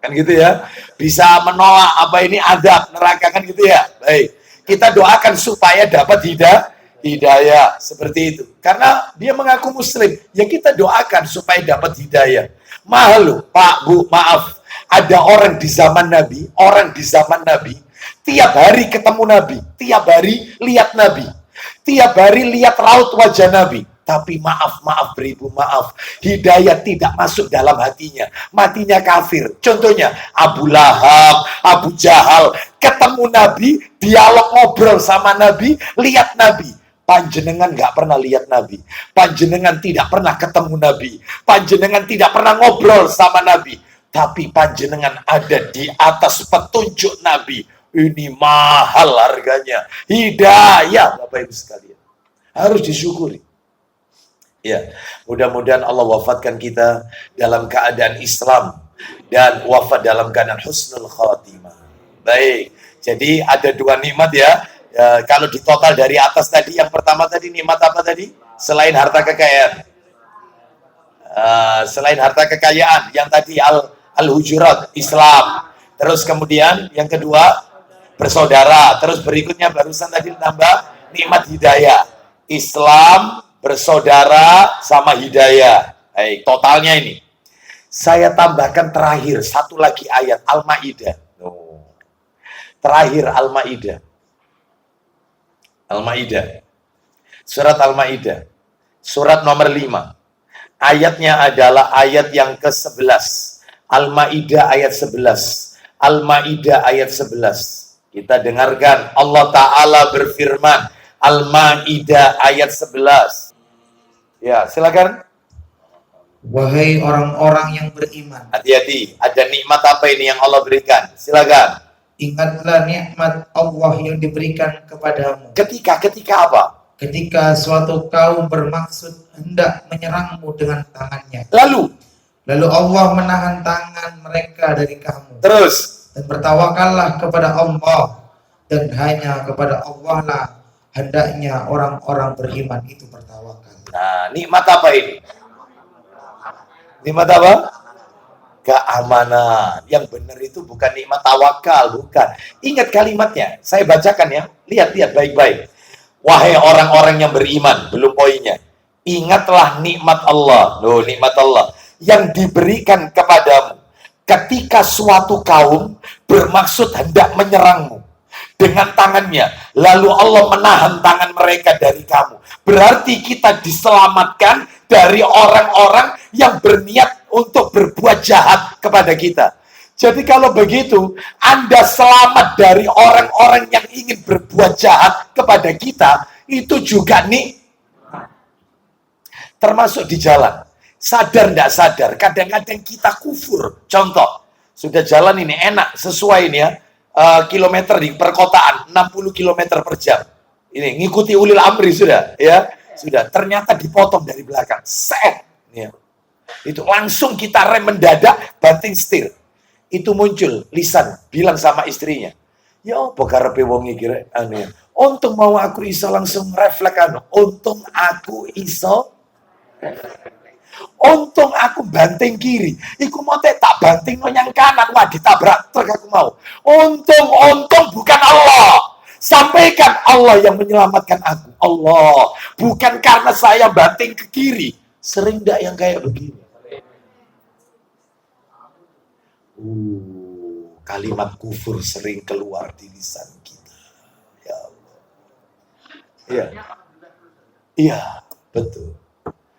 Kan gitu ya, bisa menolak apa ini adab neraka, kan gitu ya. Baik, kita doakan supaya dapat hidayah seperti itu, karena dia mengaku muslim, ya kita doakan supaya dapat hidayah. Mahal loh Pak Bu, maaf, ada orang di zaman Nabi tiap hari ketemu Nabi, tiap hari lihat Nabi, tiap hari lihat raut wajah Nabi. Tapi maaf beribu maaf, hidayah tidak masuk dalam hatinya, matinya kafir. Contohnya Abu Lahab, Abu Jahal, ketemu Nabi, dialog ngobrol sama Nabi, lihat Nabi. Panjenengan nggak pernah lihat Nabi, panjenengan tidak pernah ketemu Nabi, panjenengan tidak pernah ngobrol sama Nabi, tapi panjenengan ada di atas petunjuk Nabi. Ini mahal harganya, hidayah Bapak Ibu sekalian, harus disyukuri. Ya, mudah-mudahan Allah wafatkan kita dalam keadaan Islam dan wafat dalam keadaan husnul khatimah. Baik, jadi ada dua nikmat ya. Kalau di total dari atas tadi, yang pertama tadi nikmat apa tadi? Selain harta kekayaan. Selain harta kekayaan, yang tadi al-hujurat, Islam. Terus kemudian yang kedua bersaudara. Terus berikutnya barusan tadi tambah nikmat hidayah. Islam, bersaudara sama hidayah. Baik, totalnya ini. Saya tambahkan terakhir satu lagi ayat Al-Maidah. Terakhir Al-Maidah. Surat Al-Maidah. Surat nomor 5. Ayatnya adalah ayat yang ke-11. Al-Maidah ayat 11. Al-Maidah ayat 11. Kita dengarkan, Allah Ta'ala berfirman, Al-Maidah ayat 11. Ya, silakan. Wahai orang-orang yang beriman, Hati-hati, ada nikmat apa ini yang Allah berikan? Silakan. ingatlah nikmat Allah yang diberikan kepadamu. Ketika apa? Ketika suatu kaum bermaksud hendak menyerangmu dengan tangannya, Lalu Allah menahan tangan mereka dari kamu. terus Dan bertawakallah kepada Allah, dan hanya kepada Allah lah hendaknya orang-orang beriman itu bertawakal. nah, nikmat apa ini? Nikmat apa? Keamanan. Yang benar itu bukan nikmat tawakal, bukan. Ingat kalimatnya. Saya bacakan ya. Lihat baik-baik. Wahai orang-orang yang beriman, belum poinnya. Ingatlah nikmat Allah. Loh, nikmat Allah yang diberikan kepadamu ketika suatu kaum bermaksud hendak menyerangmu dengan tangannya, lalu Allah menahan tangan mereka dari kamu. Berarti kita diselamatkan dari orang-orang yang berniat untuk berbuat jahat kepada kita. Jadi kalau begitu, Anda selamat dari orang-orang yang ingin berbuat jahat kepada kita, itu juga nih, termasuk di jalan. Sadar tidak sadar, kadang-kadang kita kufur. Contoh, sudah jalan ini enak, sesuai ini ya, kilometer di perkotaan, 60 km per jam. Ini, ngikuti ulil amri sudah, ya. Sudah, ternyata dipotong dari belakang. Set. Ya. Itu langsung kita rem mendadak, banting setir. Itu muncul lisan bilang sama istrinya, ya apa karepe wong iki rek anu. Untung mau aku iso langsung refleks anu. Untung aku iso. Untung aku banting kiri. Iku mau tak banting yang kanan, wah ditabrak truk aku mau. Untung bukan Allah. Sampaikan Allah yang menyelamatkan aku. Allah, bukan karena saya banting ke kiri. Sering enggak yang kayak begini? Kalimat kufur sering keluar di lisan kita. Ya Allah. Iya. Iya, betul.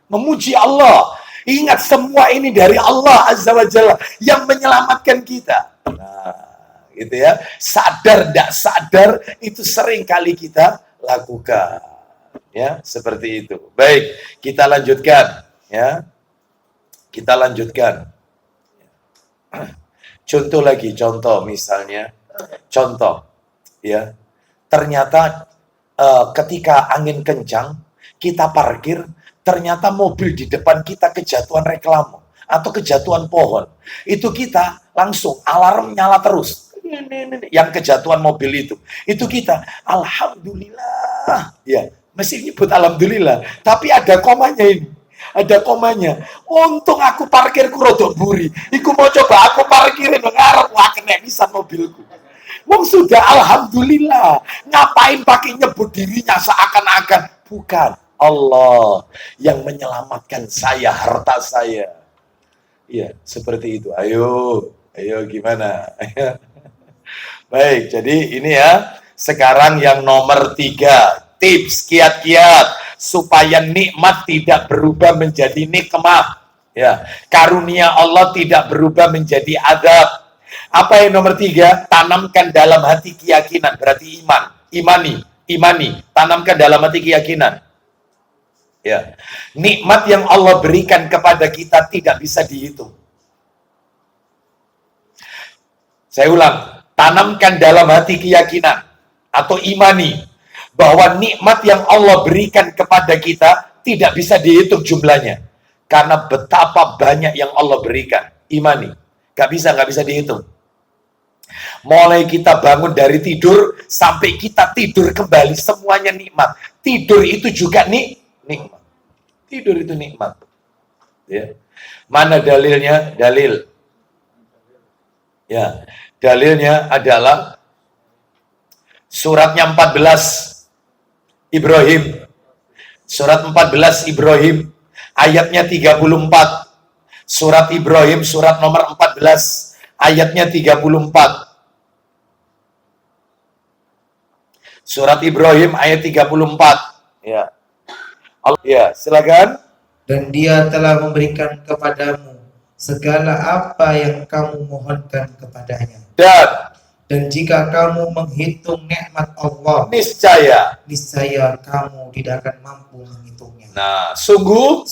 Memuji Allah. Ingat semua ini dari Allah Azza wa Jalla yang menyelamatkan kita. Nah, gitu ya. Sadar tidak sadar itu sering kali kita lakukan. Ya, seperti itu. Baik, kita lanjutkan ya. Kita lanjutkan. Contoh misalnya. Contoh ya. Ternyata ketika angin kencang, kita parkir, ternyata mobil di depan kita kejatuhan reklame atau kejatuhan pohon. Itu kita langsung alarm nyala terus. Yang kejatuhan mobil itu kita alhamdulillah. Ya, mesti nyebut alhamdulillah, tapi ada komanya ini. Ada komanya. Untung aku parkirku rodok buri. Iku mau coba aku parkirin ngarep wah kena bisa mobilku. Wong sudah alhamdulillah. Ngapain pakai nyebut dirinya seakan-akan bukan Allah yang menyelamatkan saya, harta saya. Iya, seperti itu. Ayo gimana? Baik, jadi ini ya. Sekarang yang nomor 3, tips kiat-kiat supaya nikmat tidak berubah menjadi nikmah. Ya, karunia Allah tidak berubah menjadi adab. Apa yang nomor 3? Tanamkan dalam hati keyakinan, berarti imani, tanamkan dalam hati keyakinan. Ya, nikmat yang Allah berikan kepada kita tidak bisa dihitung. Saya ulang, tanamkan dalam hati keyakinan atau imani bahwa nikmat yang Allah berikan kepada kita tidak bisa dihitung jumlahnya. Karena betapa banyak yang Allah berikan. Imani. Gak bisa dihitung. Mulai kita bangun dari tidur sampai kita tidur kembali, semuanya nikmat. Tidur itu juga nikmat. Tidur itu nikmat. Ya. Mana dalilnya? Dalil. Ya, dalilnya adalah suratnya 14 Ibrahim. Surat 14 Ibrahim ayatnya 34. Surat Ibrahim surat nomor 14 ayatnya 34. Surat Ibrahim ayat 34. Ya. Ya, silakan. Dan Dia telah memberikan kepadamu segala apa yang kamu mohonkan kepadanya. Dan jika kamu menghitung nikmat Allah, niscaya kamu tidak akan mampu menghitungnya. Nah, sungguh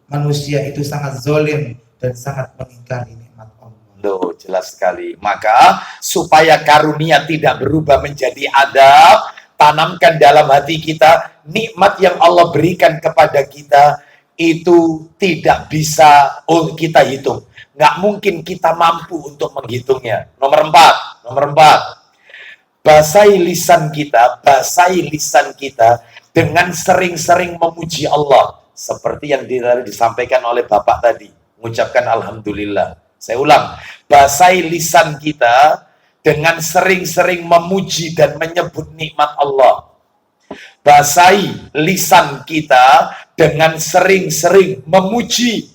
manusia itu sangat zalim dan sangat mengingkari nikmat Allah. Loh, jelas sekali. Maka supaya karunia tidak berubah menjadi adab, tanamkan dalam hati kita nikmat yang Allah berikan kepada kita itu tidak bisa kita hitung. Nggak mungkin kita mampu untuk menghitungnya. Nomor 4. Basahi lisan kita dengan sering-sering memuji Allah. Seperti yang disampaikan oleh Bapak tadi. Mengucapkan Alhamdulillah. Saya ulang. Basahi lisan kita dengan sering-sering memuji dan menyebut nikmat Allah. Basahi lisan kita dengan sering-sering memuji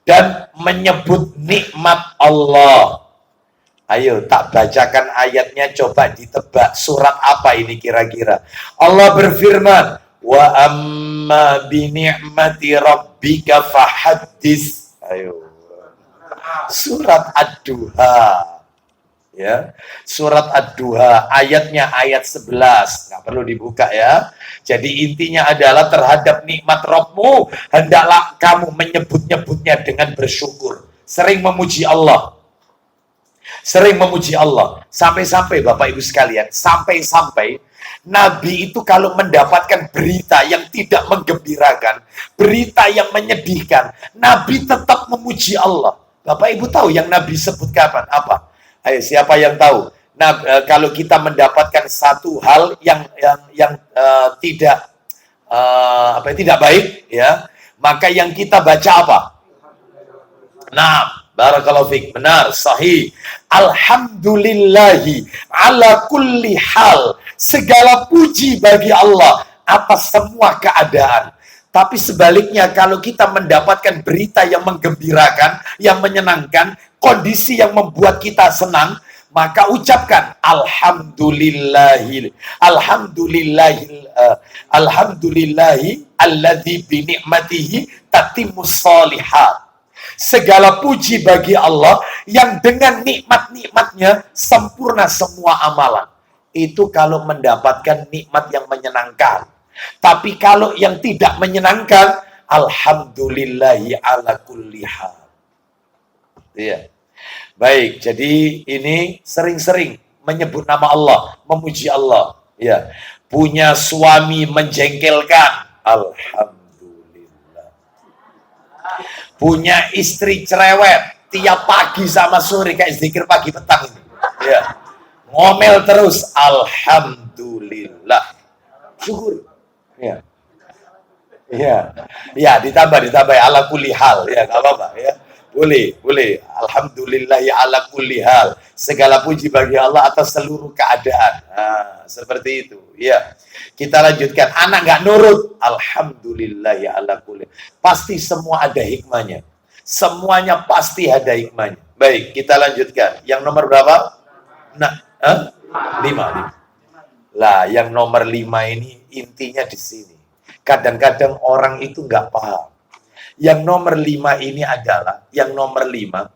dan menyebut nikmat Allah. Ayo, tak bacakan ayatnya, coba ditebak surat apa ini kira-kira. Allah berfirman, wa amma bi ni'mati rabbika fahaddits. Ayo. Surat Ad-Duha. Ya. Surat Ad-Duha, ayatnya ayat 11. Nggak perlu dibuka ya. Jadi intinya adalah terhadap nikmat Rabbmu, hendaklah kamu menyebut-nyebutnya dengan bersyukur. Sering memuji Allah. Sering memuji Allah. Sampai-sampai Bapak Ibu sekalian, sampai-sampai Nabi itu kalau mendapatkan berita yang tidak menggembirakan, berita yang menyedihkan, Nabi tetap memuji Allah. Bapak Ibu tahu yang Nabi sebut kapan? Apa? Ayo, siapa yang tahu? Nah, kalau kita mendapatkan satu hal yang tidak baik, ya, maka yang kita baca apa? Nah, barakallahu fiik, benar, sahih. Alhamdulillahi ala kulli hal. Segala puji bagi Allah atas semua keadaan. Tapi sebaliknya, kalau kita mendapatkan berita yang menggembirakan, yang menyenangkan, kondisi yang membuat kita senang, maka ucapkan alhamdulillahi alladzi bi ni'matihi tatimmus shalihat. Segala puji bagi Allah yang dengan nikmat-nikmatnya sempurna semua amalan. Itu kalau mendapatkan nikmat yang menyenangkan. Tapi kalau yang tidak menyenangkan, alhamdulillahi ala kulli hal. Iya. Baik, jadi ini sering-sering menyebut nama Allah, memuji Allah. Ya. Punya suami menjengkelkan, alhamdulillah. Punya istri cerewet, tiap pagi sama sore kayak zikir pagi petang ini. Ya. Ngomel terus, alhamdulillah. Syukur. Ya. Ya. Ya, ditambah ala kulli hal, ya, enggak apa-apa, ya. Boleh. Alhamdulillah ya ala kulli hal. Segala puji bagi Allah atas seluruh keadaan. Nah, seperti itu. Ya. Kita lanjutkan. Anak nggak nurut. Alhamdulillah ya ala kulli. Pasti semua ada hikmahnya. Semuanya pasti ada hikmahnya. Baik, kita lanjutkan. Yang nomor berapa? Nah, 5. Lah, yang nomor 5 ini intinya di sini. Kadang-kadang orang itu nggak paham. Yang nomor 5 ini adalah, yang nomor 5,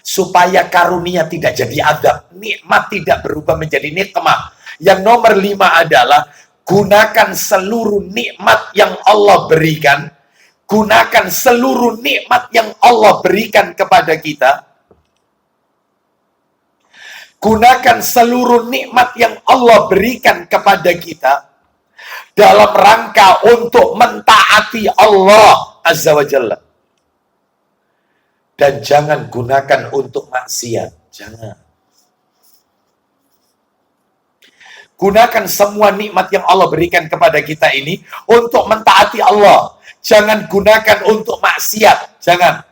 supaya karunia tidak jadi adab, nikmat tidak berubah menjadi nikmah. Yang nomor 5 adalah, gunakan seluruh nikmat yang Allah berikan, gunakan seluruh nikmat yang Allah berikan kepada kita, gunakan seluruh nikmat yang Allah berikan kepada kita, dalam rangka untuk mentaati Allah Azza wa Jalla. Dan jangan gunakan untuk maksiat. Jangan. Gunakan semua nikmat yang Allah berikan kepada kita ini untuk mentaati Allah. Jangan gunakan untuk maksiat. Jangan.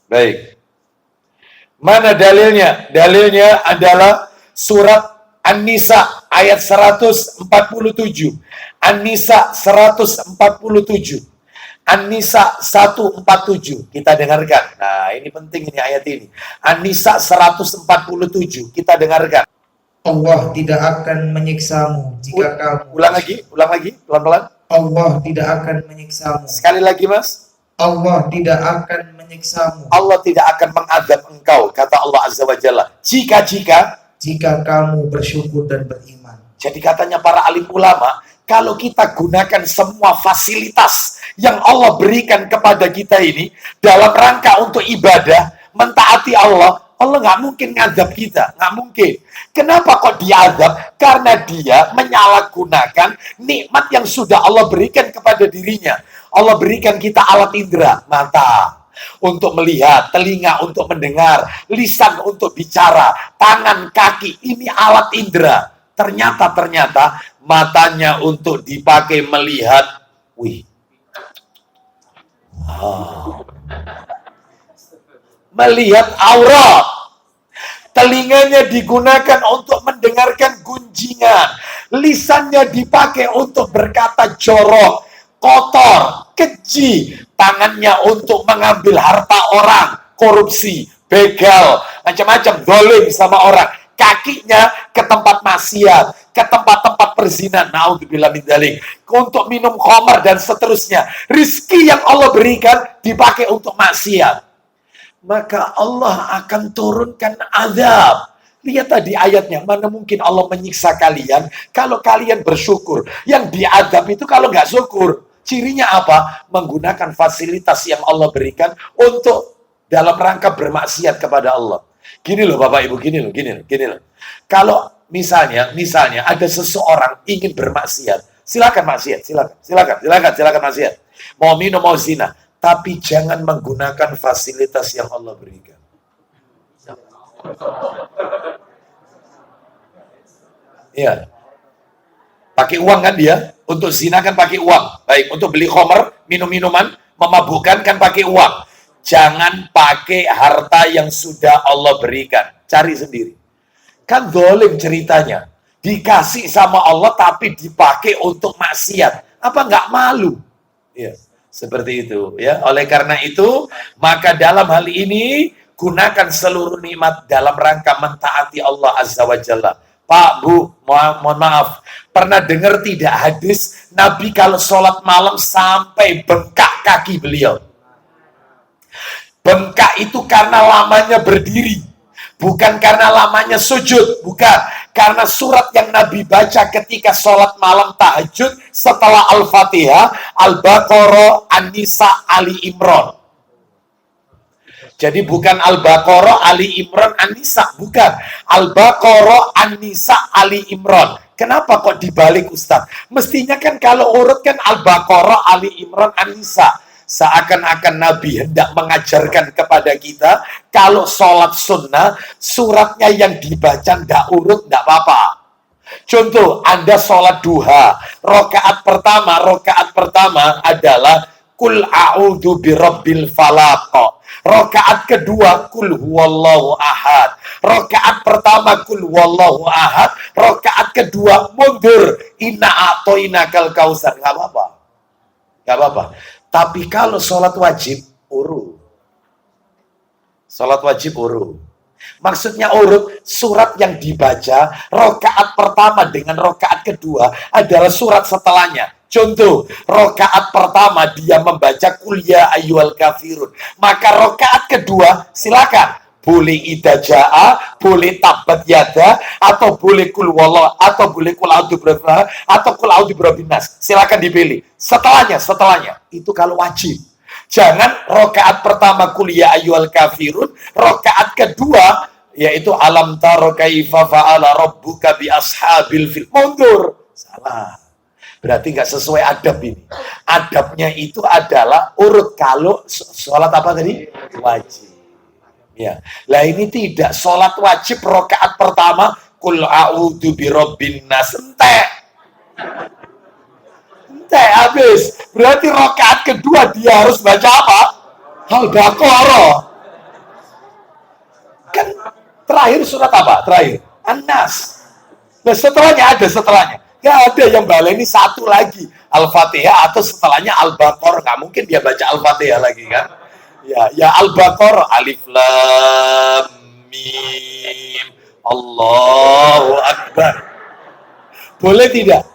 Baik. Mana dalilnya? Dalilnya adalah surat An-Nisa ayat 147. An-Nisa 147. An-Nisa 147. Kita dengarkan. Nah, ini penting ini ayat ini. An-Nisa 147. Kita dengarkan. Allah tidak akan menyiksamu jika kamu. Ulang lagi, pelan-pelan. Allah tidak akan menyiksamu. Sekali lagi, Mas. Allah tidak akan menyiksamu. Allah tidak akan mengadab engkau, kata Allah Azza wa Jalla. Jika kamu bersyukur dan beriman. Jadi katanya para alim ulama, kalau kita gunakan semua fasilitas yang Allah berikan kepada kita ini dalam rangka untuk ibadah, mentaati Allah, Allah nggak mungkin ngadab kita, nggak mungkin. Kenapa kok diadab? Karena dia menyalahgunakan nikmat yang sudah Allah berikan kepada dirinya. Allah berikan kita alat indera, mata untuk melihat, telinga untuk mendengar, lisan untuk bicara, tangan, kaki, ini alat indera. Ternyata matanya untuk dipakai melihat, melihat aurat. Telinganya digunakan untuk mendengarkan gunjingan. Lisannya dipakai untuk berkata jorok, kotor, keji. Tangannya untuk mengambil harta orang, korupsi, begal, macam-macam, dolim sama orang. Kakinya ke tempat maksiat, ke tempat-tempat perzinahan, naudzubillah min dzalik, untuk minum khamar dan seterusnya. Rizki yang Allah berikan dipakai untuk maksiat. Maka Allah akan turunkan azab. Lihat tadi ayatnya, mana mungkin Allah menyiksa kalian kalau kalian bersyukur. Yang diazab itu kalau nggak syukur. Cirinya apa? Menggunakan fasilitas yang Allah berikan untuk dalam rangka bermaksiat kepada Allah. Gini loh Bapak Ibu, gini loh. Kalau misalnya ada seseorang ingin bermaksiat, silakan maksiat, silakan maksiat. Mau minum, mau zina, tapi jangan menggunakan fasilitas yang Allah berikan. Iya. Pakai uang kan dia? Untuk zina kan pakai uang. Baik, untuk beli khamar, minum-minuman, memabukkan kan pakai uang. Jangan pakai harta yang sudah Allah berikan. Cari sendiri. Kan dolim ceritanya. Dikasih sama Allah tapi dipakai untuk maksiat. Apa nggak malu? Ya, seperti itu. Ya, oleh karena itu, maka dalam hal ini, gunakan seluruh nikmat dalam rangka mentaati Allah Azza wa Jalla. Pak, Bu, mohon maaf. Pernah dengar tidak hadis Nabi kalau sholat malam sampai bengkak kaki beliau? Bengkak itu karena lamanya berdiri. Bukan karena lamanya sujud. Bukan. Karena surat yang Nabi baca ketika sholat malam tahajud setelah Al-Fatihah, Al-Baqarah, An-Nisa, Ali Imran. Jadi bukan Al-Baqarah, Ali Imran, An-Nisa. Bukan. Al-Baqarah, An-Nisa, Ali Imran. Kenapa kok dibalik Ustaz? Mestinya kan kalau urut kan Al-Baqarah, Ali Imran, An-Nisa. Seakan-akan Nabi hendak mengajarkan kepada kita, kalau sholat sunnah, suratnya yang dibaca ndak urut, ndak apa-apa. Contoh, Anda sholat duha, rokaat pertama adalah Kul a'udhu birabbil falaq. Rokaat kedua, Kul huwallahu ahad. Rokaat pertama, Kul huwallahu ahad. Rokaat kedua, mundur. Inna a'toinakal kausar. Gak apa-apa. Tapi kalau sholat wajib, urut. Sholat wajib urut. Maksudnya urut, surat yang dibaca, rokaat pertama dengan rokaat kedua adalah surat setelahnya. Contoh, rokaat pertama dia membaca Qul ya ayyuhal kafirun. Maka rokaat kedua, silakan. Boleh idaja'a, boleh tabat yada, atau boleh kul wallah, atau boleh kul a'udzu birabbil, atau kul a'udzu birabbin nas. Silakan dipilih. Setelahnya. Itu kalau wajib. Jangan rokaat pertama Qul ya ayyuhal kafirun, rokaat kedua yaitu alam taro kaifa fa'ala rabbuka bi ashabil fil. Mundur. Salah. Berarti nggak sesuai adab ini. Adabnya itu adalah urut. Kalau sholat apa tadi? Wajib. Ya. Lah ini tidak, sholat wajib rokaat pertama Kul a'udzu birabbin nas, entek habis. Berarti rokaat kedua dia harus baca apa? Al-Baqarah. Kan terakhir surat apa? Terakhir An-Nas. Nah setelahnya. Gak ada yang baleni satu lagi Al-Fatihah atau setelahnya Al-Baqarah. Gak mungkin dia baca Al-Fatihah lagi kan? Ya Al-Baqarah, Alif Lam Mim, Allahu Akbar. Boleh tidak?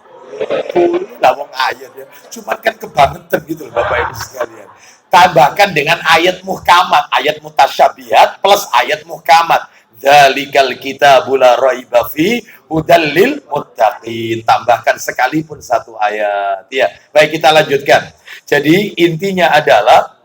Boleh lah, wong ayat ya. Cuman kan kebangetan gitu loh Bapak Ibu sekalian. Tambahkan dengan ayat muhkamat, ayat mutasyabihat plus ayat muhkamat. Dzalikal kitabul la raiba fi hudal lil muttaqin. Tambahkan sekalipun satu ayat. Ya, baik kita lanjutkan. Jadi intinya adalah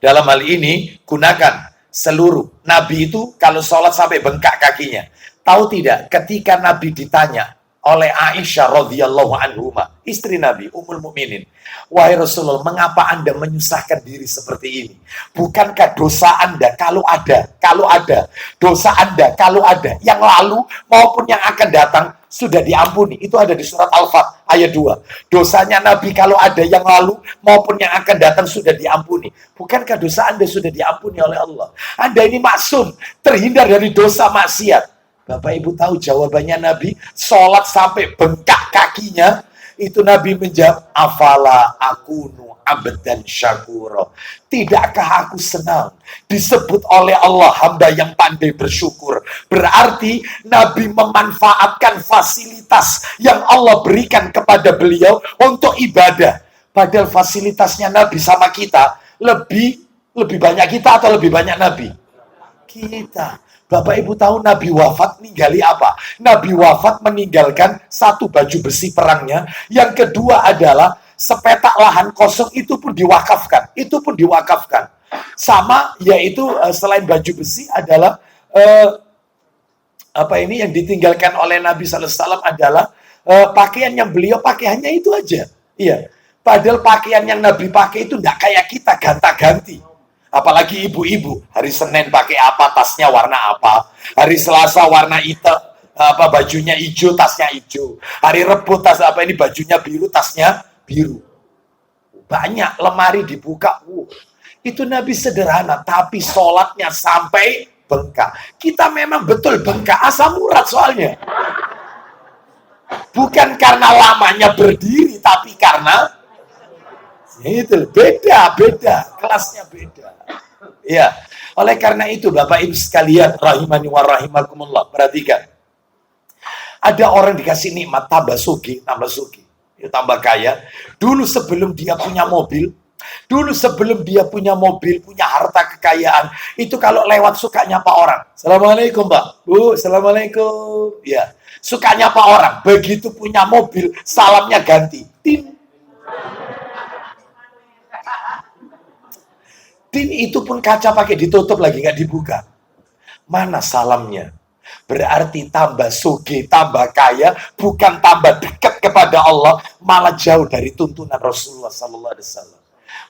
dalam hal ini gunakan seluruh. Nabi itu kalau sholat sampai bengkak kakinya. Tahu tidak ketika Nabi ditanya oleh Aisyah radhiyallahu anhuma, istri Nabi, Ummul Mukminin, wahai Rasulullah, mengapa Anda menyusahkan diri seperti ini? Bukankah dosa Anda kalau ada dosa Anda kalau ada yang lalu maupun yang akan datang sudah diampuni? Itu ada di surat Al-Fat ayat 2. Dosanya Nabi kalau ada yang lalu maupun yang akan datang sudah diampuni. Bukankah dosa Anda sudah diampuni oleh Allah? Anda ini maksum, terhindar dari dosa maksiat. Bapak Ibu tahu jawabannya Nabi, sholat sampai bengkak kakinya, itu Nabi menjawab, afala akunu abdan syakuro. Tidakkah aku senang disebut oleh Allah hamba yang pandai bersyukur? Berarti Nabi memanfaatkan fasilitas yang Allah berikan kepada beliau untuk ibadah. Padahal fasilitasnya Nabi sama kita lebih banyak kita atau lebih banyak Nabi? Kita. Bapak Ibu tahu Nabi wafat ninggali apa? Nabi wafat meninggalkan satu baju besi perangnya. Yang kedua adalah sepetak lahan kosong itu pun diwakafkan. Sama yaitu selain baju besi adalah yang ditinggalkan oleh Nabi sallallahu alaihi wasallam adalah pakaian yang beliau pakai hanya itu aja. Iya. Padahal pakaian yang Nabi pakai itu enggak kayak kita ganta-ganti. Apalagi ibu-ibu, hari Senin pakai apa, tasnya warna apa. Hari Selasa warna hitam, bajunya hijau, tasnya hijau. Hari Rebo bajunya biru, tasnya biru. Banyak lemari dibuka. Itu Nabi sederhana, tapi sholatnya sampai bengkak. Kita memang betul bengkak, asam urat soalnya. Bukan karena lamanya berdiri, tapi karena itu beda, kelasnya beda. Ya, oleh karena itu Bapak Ibu sekalian rahimani wa rahimakumullah, perhatikan. Ada orang dikasih nikmat tambah sugih, ya, tambah kaya. Dulu sebelum dia punya mobil, punya harta kekayaan, itu kalau lewat suka nyapa orang. Assalamualaikum Mbak, Bu, assalamualaikum. Ya, suka nyapa orang. Begitu punya mobil, salamnya ganti. Din itu pun kaca pakai ditutup lagi, nggak dibuka. Mana salamnya? Berarti tambah sugih, tambah kaya, bukan tambah dekat kepada Allah, malah jauh dari tuntunan Rasulullah SAW.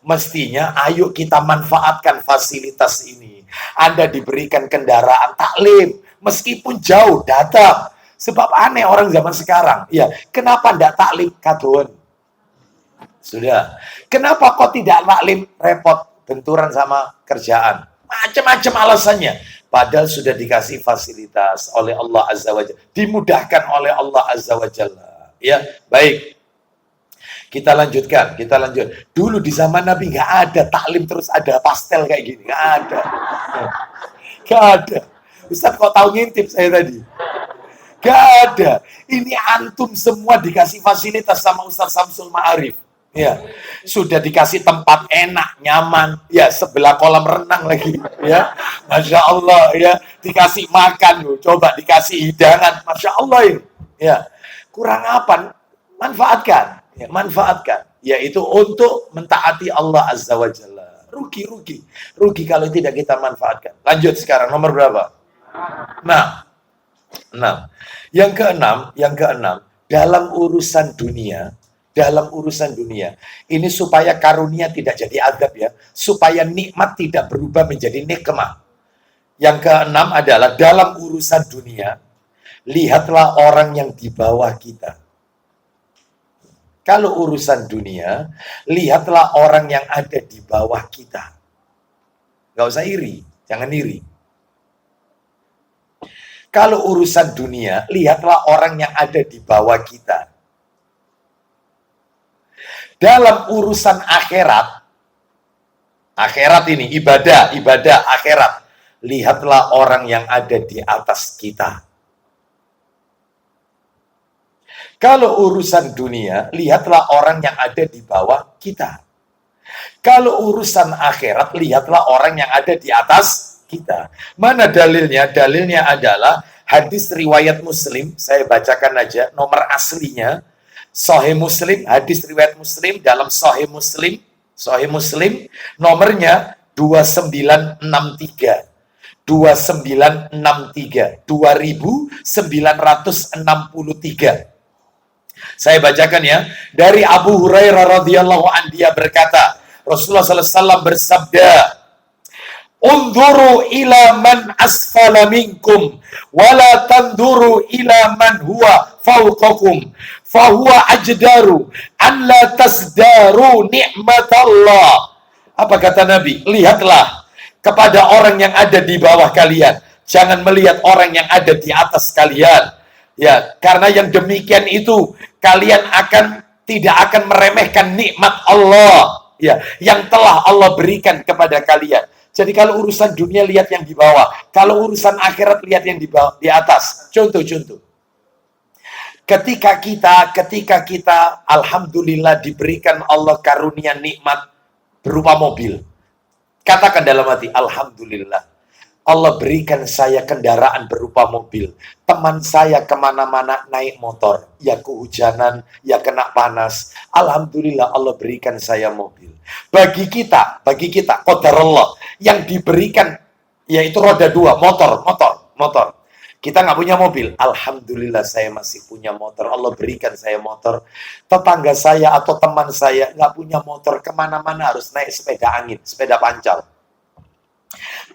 Mestinya, ayo kita manfaatkan fasilitas ini. Anda diberikan kendaraan taklim, meskipun jauh datang. Sebab aneh orang zaman sekarang. Ya, kenapa tidak taklim kadoan? Sudah. Kenapa kok tidak taklim repot? Benturan sama kerjaan. Macam-macam alasannya. Padahal sudah dikasih fasilitas oleh Allah Azza wa Jalla. Dimudahkan oleh Allah Azza wa Jalla. Ya, baik. Kita lanjut. Dulu di zaman Nabi nggak ada taklim terus ada pastel kayak gini. Nggak ada. Ustaz kok tahu ngintip saya tadi? Nggak ada. Ini antum semua dikasih fasilitas sama Ustaz Samsul Ma'arif. Ya, sudah dikasih tempat enak, nyaman, ya sebelah kolam renang lagi, ya, masya Allah, ya dikasih makan, loh. Coba dikasih hidangan, masya Allah ini, ya kurang apa? Manfaatkan, yaitu untuk mentaati Allah Azza wa Jalla. Rugi kalau tidak kita manfaatkan. Lanjut sekarang nomor berapa? Nah, yang keenam, dalam urusan dunia, ini supaya karunia tidak jadi adab ya, supaya nikmat tidak berubah menjadi nikmah. Yang keenam adalah dalam urusan dunia, lihatlah orang yang di bawah kita. Kalau urusan dunia, lihatlah orang yang ada di bawah kita. Gak usah iri, jangan iri. Kalau urusan dunia, lihatlah orang yang ada di bawah kita. Dalam urusan akhirat ini, ibadah akhirat, lihatlah orang yang ada di atas kita. Kalau urusan dunia, lihatlah orang yang ada di bawah kita. Kalau urusan akhirat, lihatlah orang yang ada di atas kita. Mana dalilnya? Dalilnya adalah hadis riwayat Muslim. Saya bacakan aja nomor aslinya. Sahih Muslim, hadis riwayat Muslim dalam Sahih Muslim. Sahih Muslim nomornya 2963. 2963. 2963. Saya bacakan ya. Dari Abu Hurairah radhiyallahu anhu, dia berkata, Rasulullah sallallahu alaihi wasallam bersabda, "Unduru ila man asfala minkum wa la tanduru ila man huwa fawqakum fa huwa ajdaru an la tasdaru ni'matallah." Apa kata Nabi? Lihatlah kepada orang yang ada di bawah kalian, jangan melihat orang yang ada di atas kalian. Ya, karena yang demikian itu kalian tidak akan meremehkan nikmat Allah, ya, yang telah Allah berikan kepada kalian. Jadi kalau urusan dunia lihat yang di bawah, kalau urusan akhirat lihat yang di bawah, di atas. Contoh-contoh. Ketika kita alhamdulillah diberikan Allah karunia nikmat berupa mobil. Katakan dalam hati, alhamdulillah. Allah berikan saya kendaraan berupa mobil. Teman saya kemana-mana naik motor. Ya kehujanan, ya kena panas. Alhamdulillah Allah berikan saya mobil. Bagi kita, qadarullah, yang diberikan, yaitu roda 2, motor. Kita nggak punya mobil. Alhamdulillah saya masih punya motor. Allah berikan saya motor. Tetangga saya atau teman saya nggak punya motor. Kemana-mana harus naik sepeda angin, sepeda pancal.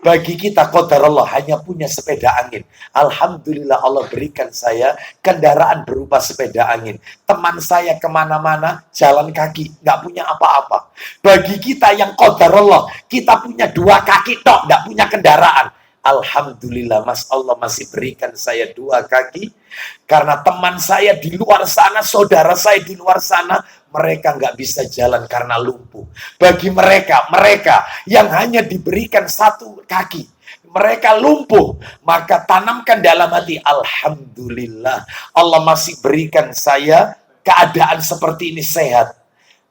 Bagi kita qadarullah hanya punya sepeda angin. Alhamdulillah Allah berikan saya kendaraan berupa sepeda angin. Teman saya kemana-mana jalan kaki, nggak punya apa-apa. Bagi kita yang qadarullah, kita punya 2 kaki tok, nggak punya kendaraan. Alhamdulillah Mas, Allah masih berikan saya 2 kaki. Karena teman saya di luar sana, saudara saya di luar sana, mereka nggak bisa jalan karena lumpuh. Bagi mereka yang hanya diberikan 1 kaki, mereka lumpuh, maka tanamkan dalam hati, alhamdulillah Allah masih berikan saya keadaan seperti ini, sehat.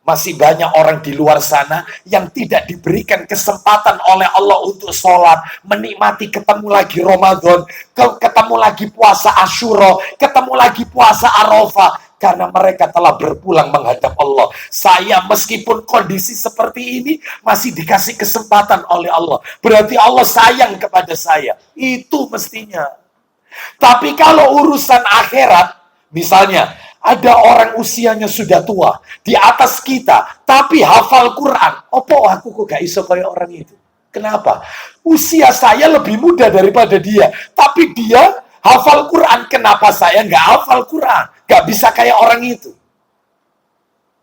Masih banyak orang di luar sana yang tidak diberikan kesempatan oleh Allah untuk sholat, menikmati ketemu lagi Ramadan, ketemu lagi puasa Asyura, ketemu lagi puasa Arafah, karena mereka telah berpulang menghadap Allah. Saya meskipun kondisi seperti ini masih dikasih kesempatan oleh Allah. Berarti Allah sayang kepada saya. Itu mestinya. Tapi kalau urusan akhirat, misalnya ada orang usianya sudah tua di atas kita, tapi hafal Quran. Opo aku kok gak iso kayak orang itu? Kenapa? Usia saya lebih muda daripada dia, tapi dia hafal Quran. Kenapa saya nggak hafal Quran? Nggak bisa kayak orang itu.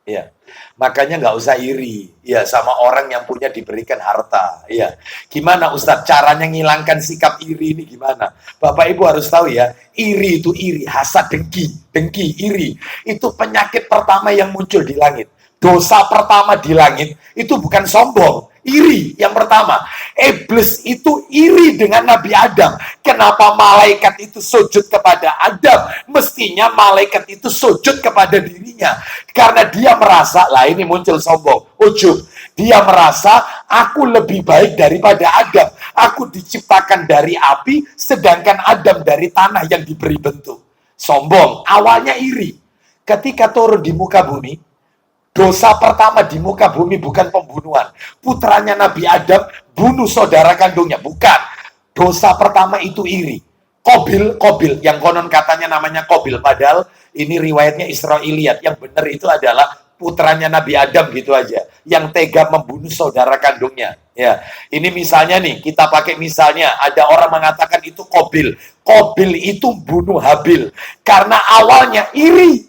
Ya, makanya nggak usah iri ya sama orang yang punya diberikan harta. Ya, gimana Ustadz caranya ngilangkan sikap iri ini gimana? Bapak Ibu harus tahu ya, iri itu iri, hasad, dengki, iri. Itu penyakit pertama yang muncul di langit. Dosa pertama di langit itu bukan sombong, iri yang pertama. Iblis itu iri dengan Nabi Adam. Kenapa malaikat itu sujud kepada Adam? Mestinya malaikat itu sujud kepada dirinya. Karena dia merasa, lah ini muncul sombong, ujub. Dia merasa, aku lebih baik daripada Adam. Aku diciptakan dari api, sedangkan Adam dari tanah yang diberi bentuk. Sombong, awalnya iri. Ketika turun di muka bumi, dosa pertama di muka bumi bukan pembunuhan. Putranya Nabi Adam bunuh saudara kandungnya. Bukan. Dosa pertama itu iri. Kobil, yang konon katanya namanya Kobil. Padahal ini riwayatnya Israiliyat. Yang benar itu adalah putranya Nabi Adam gitu aja. Yang tega membunuh saudara kandungnya. Ya, ini misalnya nih, kita pakai misalnya. Ada orang mengatakan itu Kobil. Kobil itu bunuh Habil. Karena awalnya iri.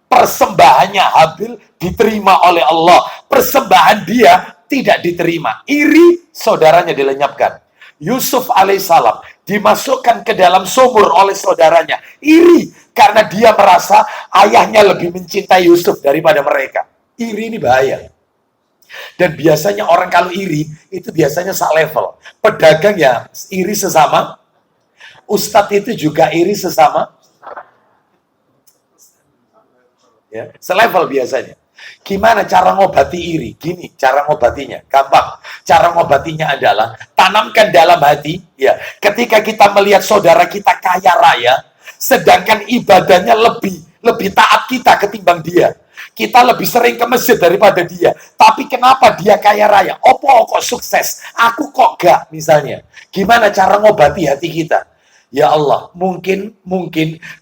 Persembahannya Habil diterima oleh Allah. Persembahan dia tidak diterima. Iri, saudaranya dilenyapkan. Yusuf alaihissalam dimasukkan ke dalam sumur oleh saudaranya. Iri, karena dia merasa ayahnya lebih mencintai Yusuf daripada mereka. Iri ini bahaya. Dan biasanya orang kalau iri, itu biasanya sak level. Pedagang ya iri sesama. Ustadz itu juga iri sesama. Ya, selevel biasanya. Gimana cara ngobati iri? Gini cara ngobatinya, gampang. Cara ngobatinya adalah tanamkan dalam hati, ya. Ketika kita melihat saudara kita kaya raya, sedangkan ibadahnya lebih taat kita ketimbang dia. Kita lebih sering ke masjid daripada dia. Tapi kenapa dia kaya raya? Opo kok sukses? Aku kok gak, misalnya. Gimana cara ngobati hati kita? Ya Allah, mungkin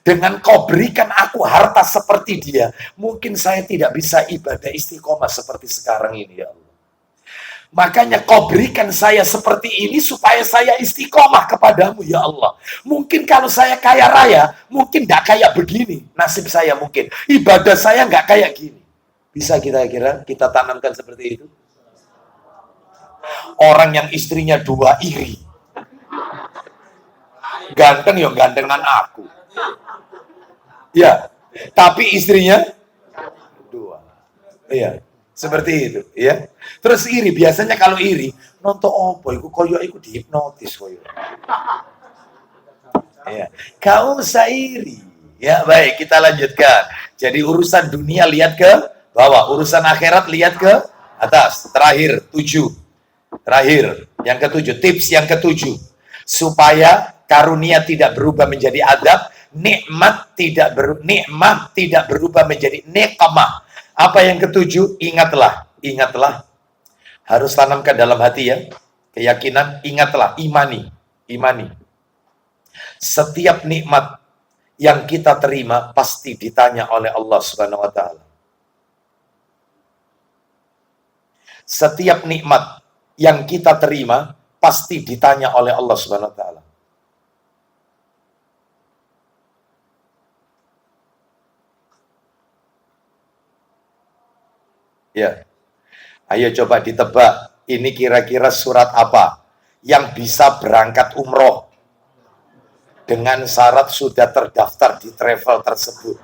dengan kau berikan aku harta seperti dia, mungkin saya tidak bisa ibadah istiqomah seperti sekarang ini, ya Allah. Makanya kau berikan saya seperti ini supaya saya istiqomah kepadamu, ya Allah. Mungkin kalau saya kaya raya, mungkin tidak kayak begini. Nasib saya mungkin. Ibadah saya nggak kayak gini. Bisa kita tanamkan seperti itu? Orang yang istrinya 2 iri. Ganteng ya gantengan aku. Ya, tapi istrinya 2. Iya. Seperti itu, ya. Terus iri, biasanya kalau iri, nonton opo, iku koyo iku dihipnotis koyo. Ya, kau usah iri. Ya, baik, kita lanjutkan. Jadi urusan dunia lihat ke bawah, urusan akhirat lihat ke atas. Terakhir, 7. Terakhir, yang ke-7, tips yang ke-7. Supaya karunia tidak berubah menjadi adab, nikmat tidak berubah menjadi nikmah. Apa yang ke-7? Ingatlah. Harus tanamkan dalam hati ya. Keyakinan, ingatlah, imani. Setiap nikmat yang kita terima pasti ditanya oleh Allah Subhanahu wa taala. Setiap nikmat yang kita terima pasti ditanya oleh Allah Subhanahu wa taala. Ya. Ayo coba ditebak, ini kira-kira surat apa yang bisa berangkat umroh dengan syarat sudah terdaftar di travel tersebut.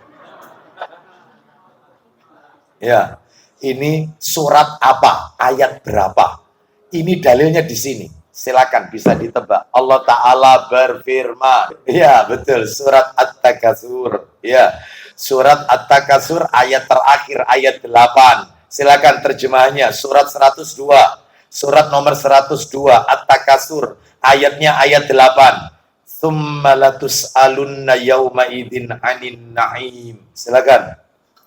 Ya, ini surat apa? Ayat berapa? Ini dalilnya di sini. Silakan bisa ditebak. Allah Ta'ala berfirman. Ya, betul. Surat At-Takatsur. Ya, surat At-Takatsur ayat terakhir, ayat 8. Silakan terjemahannya. Surat 102. Surat nomor 102. At-Takatsur. Ayatnya ayat 8. Tsumma latus'alunna yawma idzin 'anin na'im. Silakan.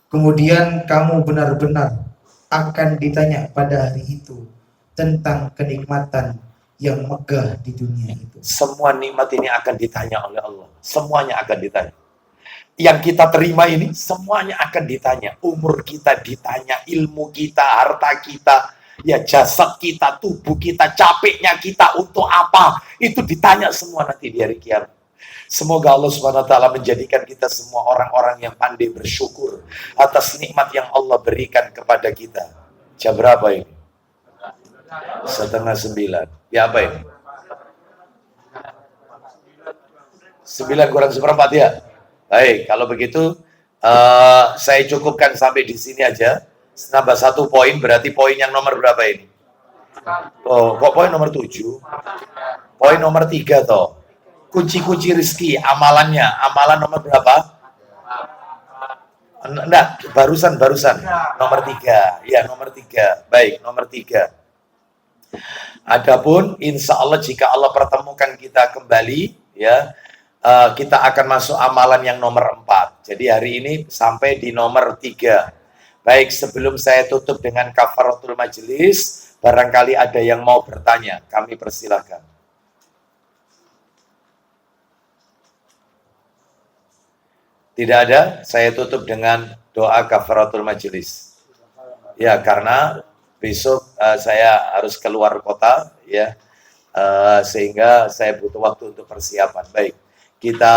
Kemudian kamu benar-benar akan ditanya pada hari itu tentang kenikmatan yang megah di dunia itu. Semua nikmat ini akan ditanya oleh Allah. Semuanya akan ditanya. Yang kita terima ini semuanya akan ditanya. Umur kita ditanya, ilmu kita, harta kita, ya jasad kita, tubuh kita, capeknya kita untuk apa? Itu ditanya semua nanti di hari kiamat. Semoga Allah Subhanahu wa taala menjadikan kita semua orang-orang yang pandai bersyukur atas nikmat yang Allah berikan kepada kita. Jam berapa ini? 8:30. Ya apa ini? 9 kurang seperempat ya? Baik, kalau begitu saya cukupkan sampai di sini aja. Nambah 1 poin, berarti poin yang nomor berapa ini? Oh, kok poin nomor 7? Poin nomor 3 toh. Kunci-kunci rezeki, amalannya. Amalan nomor berapa? Enggak, barusan. Nomor 3. Ya, nomor 3. Baik, nomor 3. Adapun insya Allah jika Allah pertemukan kita kembali, ya, kita akan masuk amalan yang nomor 4. Jadi hari ini sampai di nomor 3. Baik, sebelum saya tutup dengan kafaratul majelis, barangkali ada yang mau bertanya, kami persilahkan. Tidak ada, saya tutup dengan doa kafaratul majelis. Ya, karena besok saya harus keluar kota, ya, sehingga saya butuh waktu untuk persiapan. Baik, kita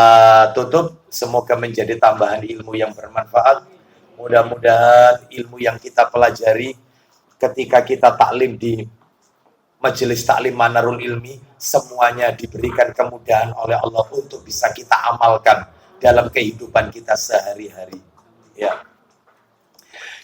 tutup. Semoga menjadi tambahan ilmu yang bermanfaat. Mudah-mudahan ilmu yang kita pelajari ketika kita taklim di majelis taklim Manarul Ilmi, semuanya diberikan kemudahan oleh Allah untuk bisa kita amalkan dalam kehidupan kita sehari-hari. Ya.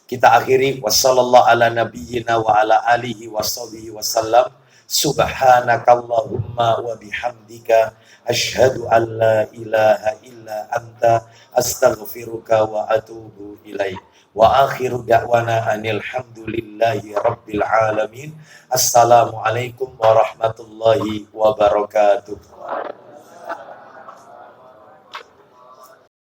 Kita akhiri wassallallahu ala nabiyyina wa ala alihi washabihi wasallam. Subhanakallahumma wa bihamdika asyhadu an la ilaha illa anta astaghfiruka wa atubu ilaik. Wa akhiru da'wana anil hamdulillahi rabbil alamin. Assalamualaikum warahmatullahi wabarakatuh.